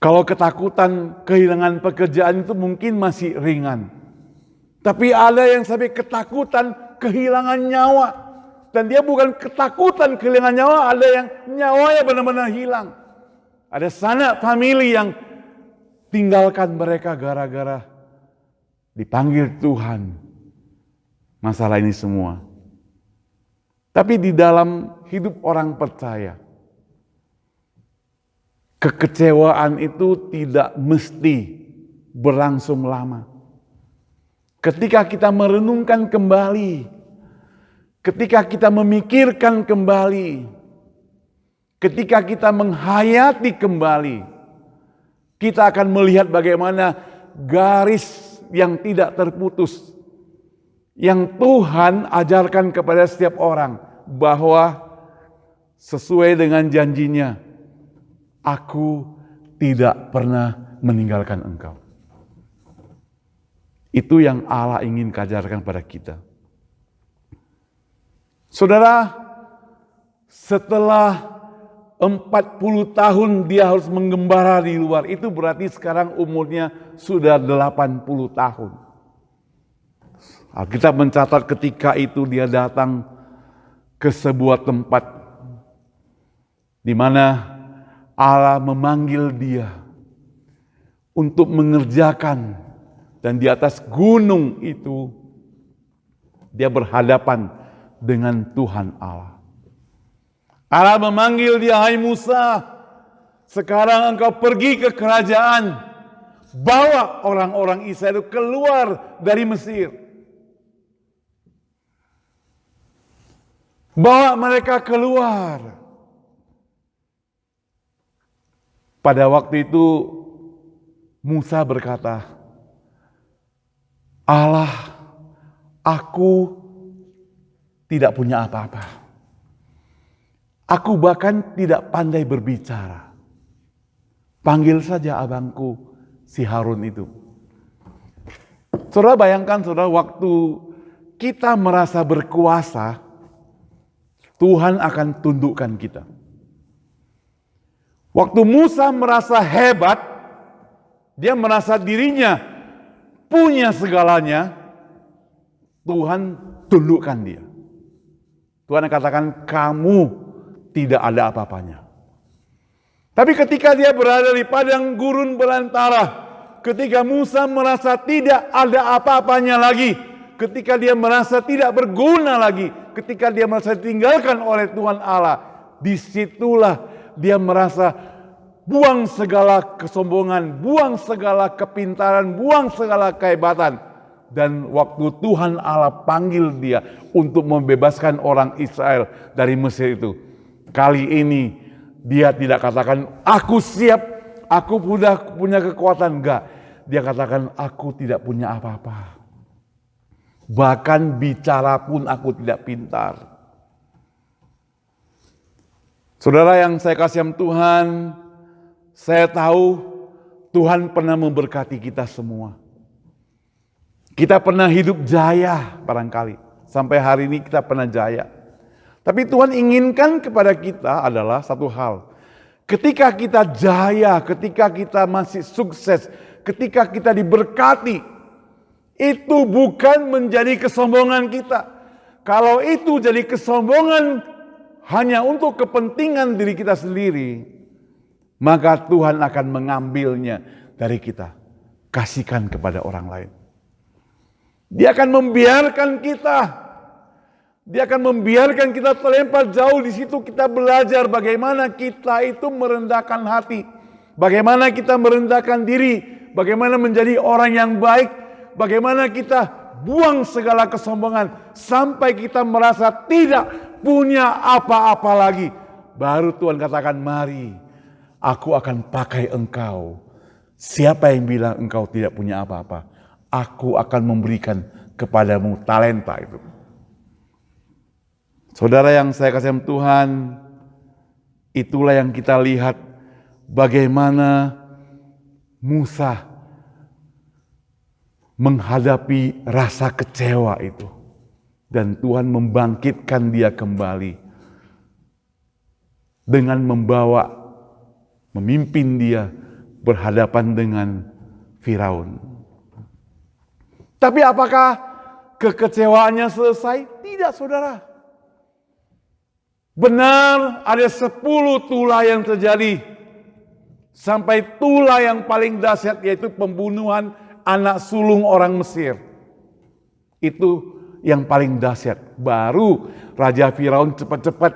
Kalau ketakutan kehilangan pekerjaan itu mungkin masih ringan. Tapi ada yang sampai ketakutan kehilangan nyawa. Dan dia bukan ketakutan kehilangan nyawa, ada yang nyawanya benar-benar hilang. Ada sanak famili yang tinggalkan mereka gara-gara dipanggil Tuhan. Masalah ini semua. Tapi di dalam hidup orang percaya, kekecewaan itu tidak mesti berlangsung lama. Ketika kita merenungkan kembali, ketika kita memikirkan kembali, ketika kita menghayati kembali, kita akan melihat bagaimana garis yang tidak terputus yang Tuhan ajarkan kepada setiap orang, bahwa sesuai dengan janjinya, aku tidak pernah meninggalkan engkau. Itu yang Allah ingin ajarkan pada kita. Saudara, setelah 40 tahun dia harus menggembala di luar, itu berarti sekarang umurnya sudah 80 tahun. Alkitab mencatat ketika itu dia datang ke sebuah tempat di mana Allah memanggil dia untuk mengerjakan, dan di atas gunung itu dia berhadapan dengan Tuhan Allah. Allah memanggil dia, hai Musa, sekarang engkau pergi ke kerajaan, bawa orang-orang Israel itu keluar dari Mesir. Bawa mereka keluar. Pada waktu itu Musa berkata, Allah, aku tidak punya apa-apa. Aku bahkan tidak pandai berbicara. Panggil saja abangku si Harun itu. Saudara bayangkan, saudara, waktu kita merasa berkuasa, Tuhan akan tundukkan kita. Waktu Musa merasa hebat, dia merasa dirinya punya segalanya, Tuhan tundukkan dia. Tuhan katakan, kamu tidak ada apa-apanya. Tapi ketika dia berada di padang gurun belantara, ketika Musa merasa tidak ada apa-apanya lagi, ketika dia merasa tidak berguna lagi, ketika dia merasa ditinggalkan oleh Tuhan Allah, disitulah dia merasa buang segala kesombongan, buang segala kepintaran, buang segala kehebatan. Dan waktu Tuhan Allah panggil dia untuk membebaskan orang Israel dari Mesir itu, kali ini dia tidak katakan, aku siap, aku punya kekuatan. Enggak, dia katakan, aku tidak punya apa-apa. Bahkan bicara pun aku tidak pintar. Saudara yang saya kasih Tuhan, saya tahu Tuhan pernah memberkati kita semua. Kita pernah hidup jaya barangkali. Sampai hari ini kita pernah jaya. Tapi Tuhan inginkan kepada kita adalah satu hal. Ketika kita jaya, ketika kita masih sukses, ketika kita diberkati, itu bukan menjadi kesombongan kita. Kalau itu jadi kesombongan hanya untuk kepentingan diri kita sendiri, maka Tuhan akan mengambilnya dari kita, kasihkan kepada orang lain. Dia akan membiarkan kita. Dia akan membiarkan kita terlempar jauh. Di situ kita belajar bagaimana kita itu merendahkan hati. Bagaimana kita merendahkan diri. Bagaimana menjadi orang yang baik. Bagaimana kita buang segala kesombongan. Sampai kita merasa tidak punya apa-apa lagi. Baru Tuhan katakan, mari aku akan pakai engkau. Siapa yang bilang engkau tidak punya apa-apa? Aku akan memberikan kepadamu talenta itu. Saudara yang saya kasih Tuhan, itulah yang kita lihat bagaimana Musa menghadapi rasa kecewa itu. Dan Tuhan membangkitkan dia kembali dengan memimpin dia berhadapan dengan Firaun. Tapi apakah kekecewaannya selesai? Tidak, saudara. Benar ada 10 tulah yang terjadi. Sampai tulah yang paling dahsyat, yaitu pembunuhan anak sulung orang Mesir. Itu yang paling dahsyat. Baru Raja Firaun cepat-cepat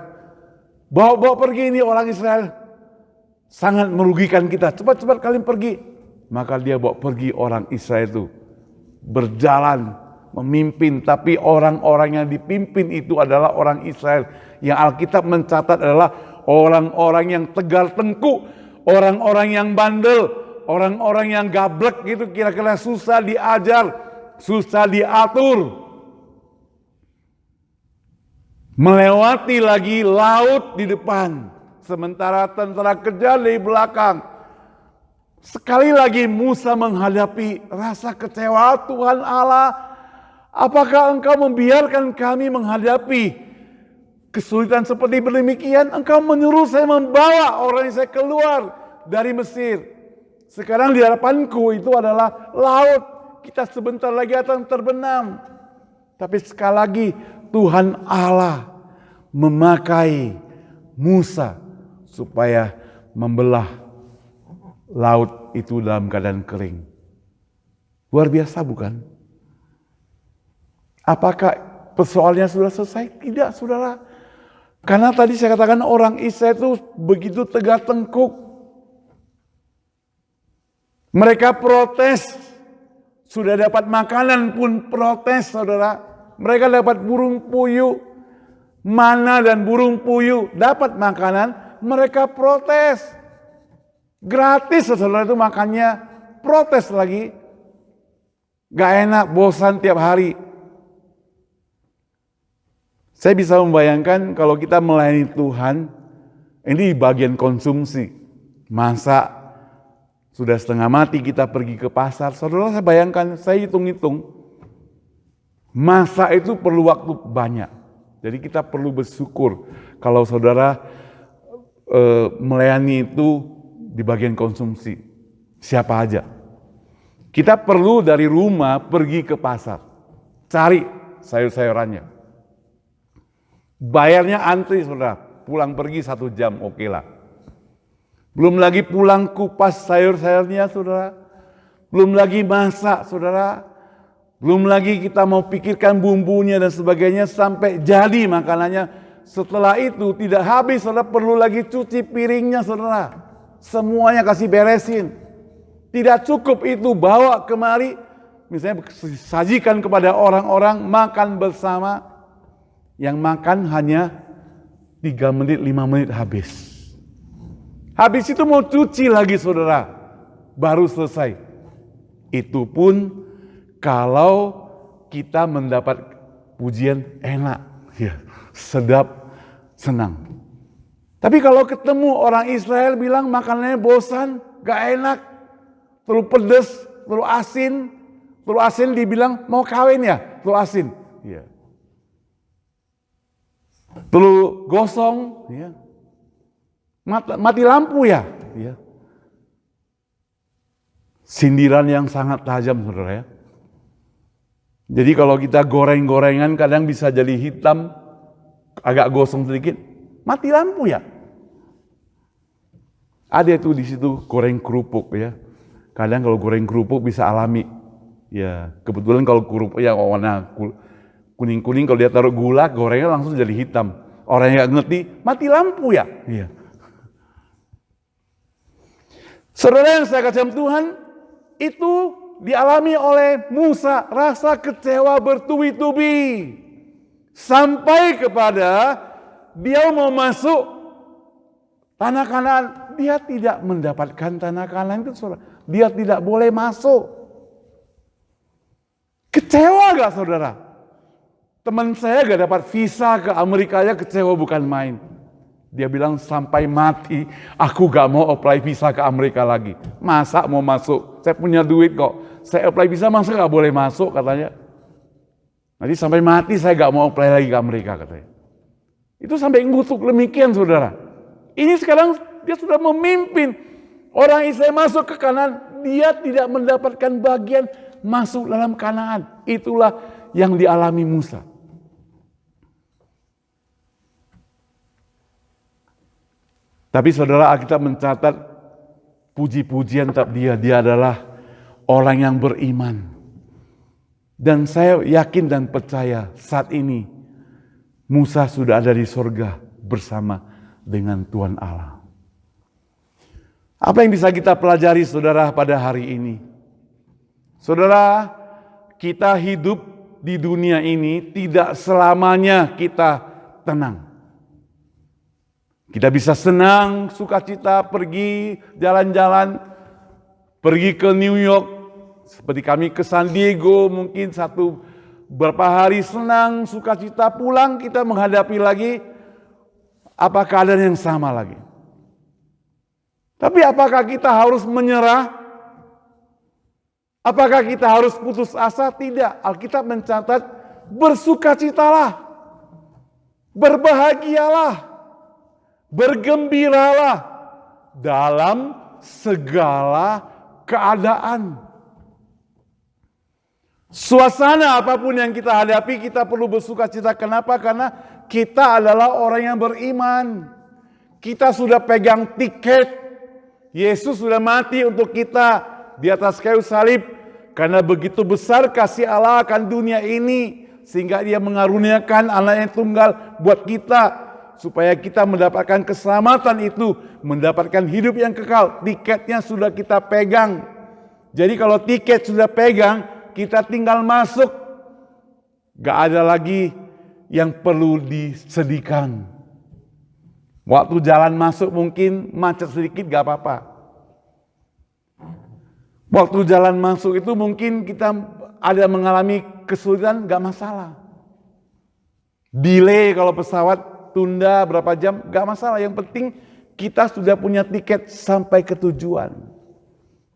bawa pergi ini orang Israel. Sangat merugikan kita. Cepat-cepat kalian pergi. Maka dia bawa pergi orang Israel itu. Berjalan, memimpin. Tapi orang-orang yang dipimpin itu adalah orang Israel. Yang Alkitab mencatat adalah orang-orang yang tegar tengkuk. Orang-orang yang bandel. Orang-orang yang gablek gitu, kira-kira susah diajar. Susah diatur. Melewati lagi laut di depan. Sementara tentara kejar di belakang. Sekali lagi Musa menghadapi rasa kecewa. Tuhan Allah, apakah engkau membiarkan kami menghadapi kesulitan seperti demikian? Engkau menyuruh saya membawa orang yang saya keluar dari Mesir. Sekarang di hadapanku itu adalah laut. Kita sebentar lagi akan terbenam. Tapi sekali lagi Tuhan Allah memakai Musa supaya membelah laut itu dalam keadaan kering. Luar biasa bukan? Apakah persoalannya sudah selesai? Tidak, saudara. Karena tadi saya katakan orang Israel itu begitu tegar tengkuk. Mereka protes, sudah dapat makanan pun protes saudara. Mereka dapat burung puyuh, mana dan burung puyuh dapat makanan, mereka protes. Gratis saudara itu makannya, protes lagi. Gak enak, bosan tiap hari. Saya bisa membayangkan kalau kita melayani Tuhan, ini bagian konsumsi. Masak, sudah setengah mati kita pergi ke pasar. Saudara, saya bayangkan, saya hitung-hitung. Masak itu perlu waktu banyak. Jadi kita perlu bersyukur kalau saudara melayani itu di bagian konsumsi. Siapa aja. Kita perlu dari rumah pergi ke pasar. Cari sayur-sayurannya. Bayarnya antri saudara. Pulang pergi 1 jam, oke lah. Belum lagi pulang kupas sayur-sayurnya saudara. Belum lagi masak saudara. Belum lagi kita mau pikirkan bumbunya dan sebagainya sampai jadi makanannya. Setelah itu tidak habis saudara, perlu lagi cuci piringnya saudara. Semuanya kasih beresin. Tidak cukup itu, bawa kemari. Misalnya sajikan kepada orang-orang, makan bersama. Yang makan hanya 3 menit, 5 menit habis. Habis itu mau cuci lagi saudara, baru selesai. Itu pun kalau kita mendapat pujian enak, ya, sedap, senang. Tapi kalau ketemu orang Israel bilang makanannya bosan, gak enak, terlalu pedas, terlalu asin. Terlalu asin dibilang mau kawin ya, terlalu asin. Ya. Terlalu gosong, ya. Mati lampu ya. Ya. Sindiran yang sangat tajam saudara ya. Jadi kalau kita goreng-gorengan kadang bisa jadi hitam, agak gosong sedikit, mati lampu ya. Ada tuh di situ goreng kerupuk ya. Kadang kalau goreng kerupuk bisa alami. Ya, kebetulan kalau kerupuk yang warna kuning-kuning kalau dia taruh gula, gorengnya langsung jadi hitam. Orang yang nggak ngerti, mati lampu ya. Iya. Saudara yang saya kasih Tuhan, itu dialami oleh Musa, rasa kecewa bertubi-tubi. Sampai kepada dia mau masuk tanah Kanaan, dia tidak mendapatkan tanah Kanaan itu saudara. Dia tidak boleh masuk. Kecewa gak saudara? Teman saya gak dapat visa ke Amerika aja kecewa bukan main. Dia bilang sampai mati aku gak mau apply visa ke Amerika lagi. Masa mau masuk? Saya punya duit kok. Saya apply visa masa gak boleh masuk katanya. Nanti sampai mati saya gak mau apply lagi ke Amerika katanya. Itu sampai ngutuk demikian saudara. Ini sekarang dia sudah memimpin. Orang Israel masuk ke Kanaan. Dia tidak mendapatkan bagian masuk dalam Kanaan. Itulah yang dialami Musa. Tapi saudara, Alkitab mencatat puji-pujian tetap dia adalah orang yang beriman. Dan saya yakin dan percaya saat ini Musa sudah ada di sorga bersama dengan Tuhan Allah. Apa yang bisa kita pelajari saudara pada hari ini? Saudara, kita hidup di dunia ini tidak selamanya kita tenang. Kita bisa senang, sukacita, pergi jalan-jalan, pergi ke New York, seperti kami ke San Diego, mungkin beberapa hari senang, sukacita, pulang kita menghadapi lagi apa keadaan yang sama lagi. Tapi apakah kita harus menyerah? Apakah kita harus putus asa? Tidak. Alkitab mencatat bersukacitalah, berbahagialah, bergembiralah dalam segala keadaan. Suasana apapun yang kita hadapi, kita perlu bersukacita. Kenapa? Karena kita adalah orang yang beriman. Kita sudah pegang tiket. Yesus sudah mati untuk kita di atas kayu salib. Karena begitu besar kasih Allah akan dunia ini, sehingga Dia mengaruniakan Anak yang tunggal buat kita, supaya kita mendapatkan keselamatan itu, mendapatkan hidup yang kekal. Tiketnya sudah kita pegang. Jadi kalau tiket sudah pegang, kita tinggal masuk. Gak ada lagi yang perlu disedihkan. Waktu jalan masuk mungkin macet sedikit gak apa-apa. Waktu jalan masuk itu mungkin kita ada mengalami kesulitan, gak masalah. Delay kalau pesawat tunda berapa jam, gak masalah. Yang penting kita sudah punya tiket sampai ke tujuan.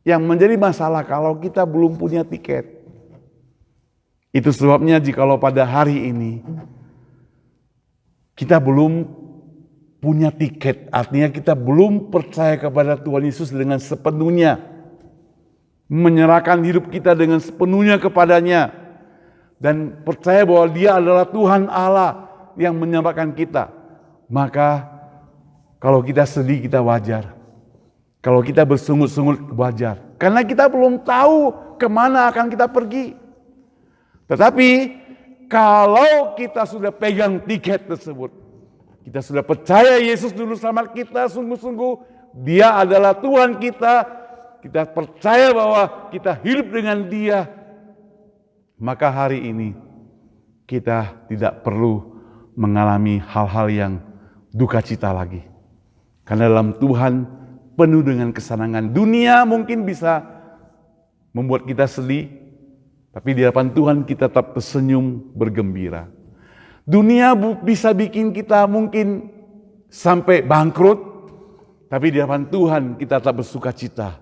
Yang menjadi masalah kalau kita belum punya tiket. Itu sebabnya jikalau pada hari ini kita belum punya tiket, artinya kita belum percaya kepada Tuhan Yesus dengan sepenuhnya, menyerahkan hidup kita dengan sepenuhnya kepadanya, dan percaya bahwa Dia adalah Tuhan Allah yang menyelamatkan kita, maka kalau kita sedih kita wajar, kalau kita bersungut-sungut wajar, karena kita belum tahu kemana akan kita pergi. Tetapi kalau kita sudah pegang tiket tersebut, kita sudah percaya Yesus dulu selamat kita, sungguh-sungguh Dia adalah Tuhan kita, kita percaya bahwa kita hidup dengan Dia, maka hari ini kita tidak perlu mengalami hal-hal yang duka cita lagi. Karena dalam Tuhan penuh dengan kesenangan. Dunia mungkin bisa membuat kita sedih, tapi di hadapan Tuhan kita tetap tersenyum bergembira. Dunia bisa bikin kita mungkin sampai bangkrut, tapi di hadapan Tuhan kita tetap bersuka cita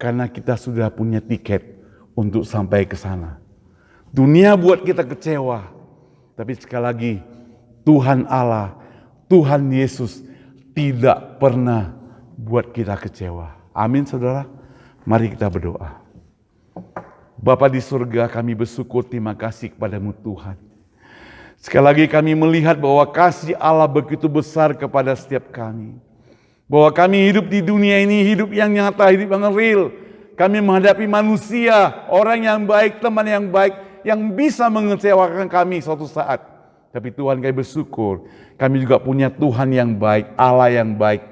karena kita sudah punya tiket untuk sampai ke sana. Dunia buat kita kecewa, tapi sekali lagi Tuhan Allah, Tuhan Yesus tidak pernah buat kita kecewa. Amin saudara, mari kita berdoa. Bapa di surga, kami bersyukur, terima kasih kepadamu Tuhan. Sekali lagi kami melihat bahwa kasih Allah begitu besar kepada setiap kami. Bahwa kami hidup di dunia ini hidup yang nyata, hidup yang real. Kami menghadapi manusia, orang yang baik, teman yang baik, yang bisa mengecewakan kami suatu saat. Tapi Tuhan, kami bersyukur, kami juga punya Tuhan yang baik, Allah yang baik.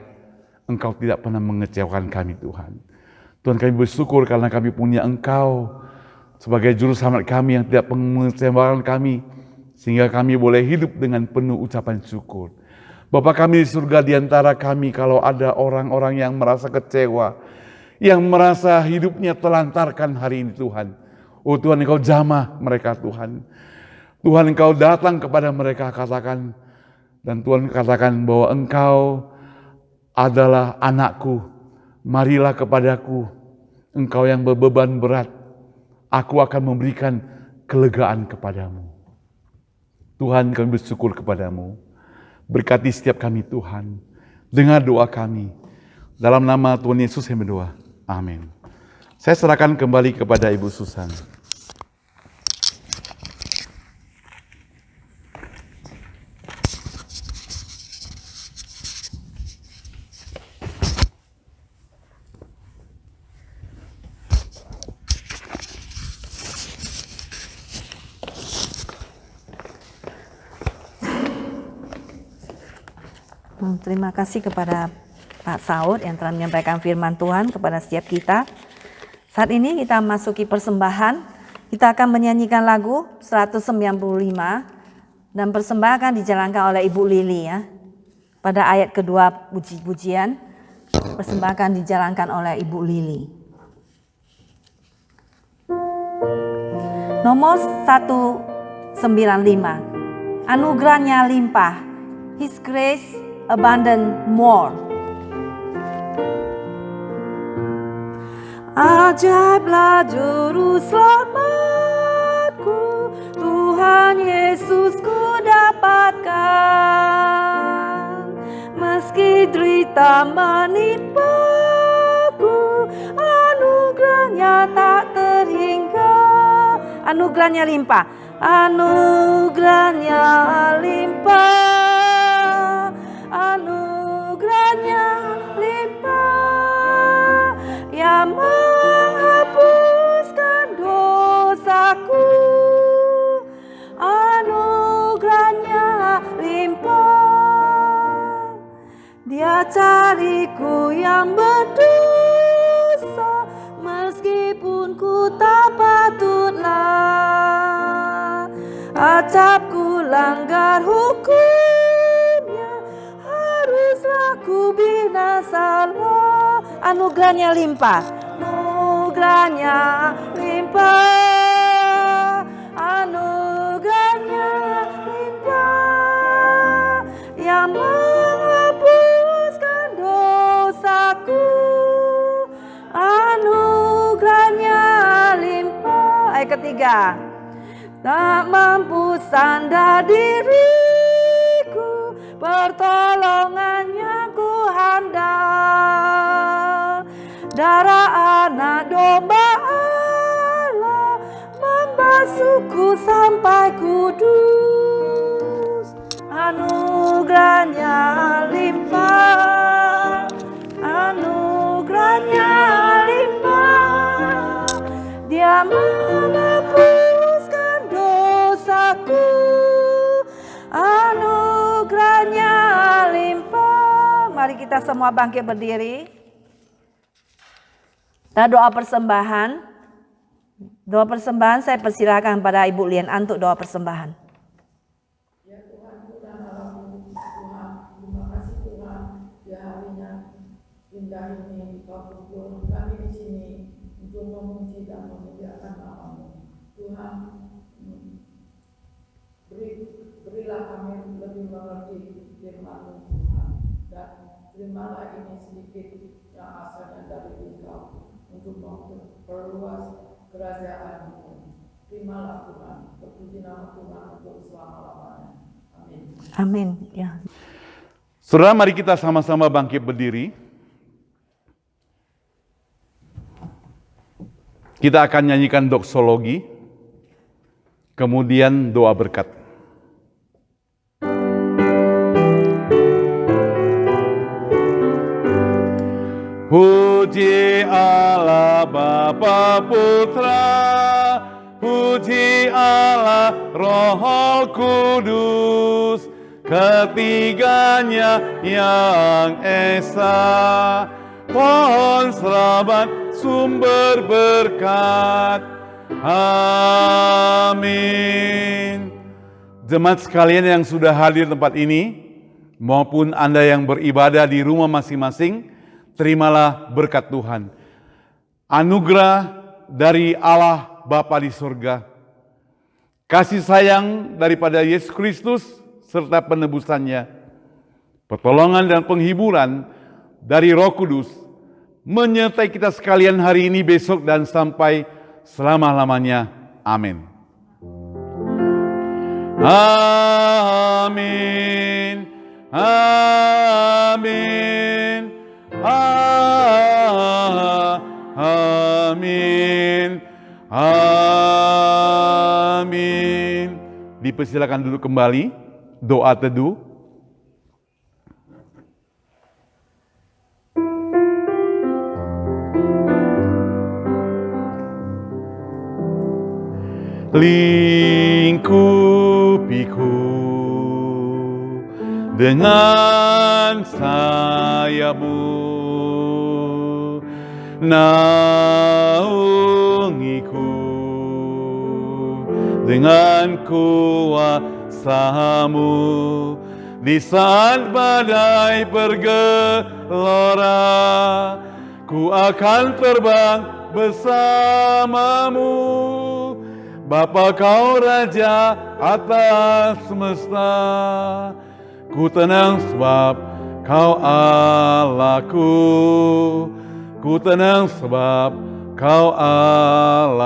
Engkau tidak pernah mengecewakan kami Tuhan. Tuhan, kami bersyukur karena kami punya Engkau sebagai juru selamat kami yang tidak mengecewakan kami, sehingga kami boleh hidup dengan penuh ucapan syukur. Bapa kami di surga, di antara kami kalau ada orang-orang yang merasa kecewa, yang merasa hidupnya telantarkan hari ini Tuhan. Oh Tuhan, Engkau jamah mereka Tuhan. Tuhan, Engkau datang kepada mereka, katakan, dan Tuhan katakan bahwa Engkau adalah anakku, marilah kepadaku, Engkau yang berbeban berat, aku akan memberikan kelegaan kepadamu. Tuhan, kami bersyukur kepadamu. Berkati setiap kami Tuhan. Dengar doa kami. Dalam nama Tuhan Yesus kami berdoa. Amin. Saya serahkan kembali kepada Ibu Susan. Terima kasih kepada Pak Saud yang telah menyampaikan firman Tuhan kepada setiap kita. Saat ini kita masuki persembahan. Kita akan menyanyikan lagu 195 dan persembahan dijalankan oleh Ibu Lili ya. Pada ayat kedua puji-pujian, persembahan dijalankan oleh Ibu Lili. Nomor 195. Anugerahnya limpah. His grace abundant more. Ajaiblah juru selamatku, Tuhan Yesus ku dapatkan. Meski derita menimpaku, anugerahnya tak terhingga. Anugerahnya limpah, anugerahnya limpah. Anugerahnya limpah yang menghapuskan dosaku. Anugerahnya limpah, Dia cariku yang berdosa, meskipun acapku langgar hukumnya, haruslah ku binasa. Anugerahnya limpah, anugerahnya limpah, anugerahnya limpah, yang menghapuskan dosaku, anugerahnya limpah. Ayat ketiga, tak mampu sandar diriku, pertolongannya ku handal. Darah anak domba Allah membasuhku sampai kudus, anugerahnya limpah, anugerahnya limpah, dia menghapuskan dosaku, anugerahnya limpah. Mari kita semua bangkit berdiri. Kita doa persembahan. Doa persembahan saya persilakan pada Ibu Lian untuk doa persembahan. Ya Tuhan, Tuhan Allahku, Tuhan, terima kasih Tuhan, ya harinya indah ini Kau kumpul kami di sini untuk memuji dan memuliakan nama-Mu. Tuhan, berilah kami lebih mengerti firman-Mu Tuhan, dan terimalah ini sedikit yang asalnya dari Engkau untuk memperluas kerajaan-Mu. Terimalah Tuhan, terpuji nama Tuhan untuk selama-lamanya. Amin. Amin. Ya. Saudara, mari kita sama-sama bangkit berdiri. Kita akan nyanyikan doksologi, kemudian doa berkat. Puji Allah Bapa Putra, puji Allah Roh Kudus, ketiganya yang esa, pohon selamat sumber berkat. Amin. Jemaat sekalian yang sudah hadir tempat ini, maupun Anda yang beribadah di rumah masing-masing, terimalah berkat Tuhan. Anugerah dari Allah Bapa di surga, kasih sayang daripada Yesus Kristus serta penebusannya, pertolongan dan penghiburan dari Roh Kudus menyertai kita sekalian hari ini, besok, dan sampai selama-lamanya. Amin. Amin. Amin. Amin. Amin. Dipersilakan duduk kembali. Doa teduh. Lingkupiku dengan sayapmu, naungiku dengan kuasa-Mu di saat badai bergelora. Ku akan terbang bersama-Mu, Bapa Kau Raja atas semesta. Ku tenang sebab Kau Allahku, ku tenang sebab Kau Allahku.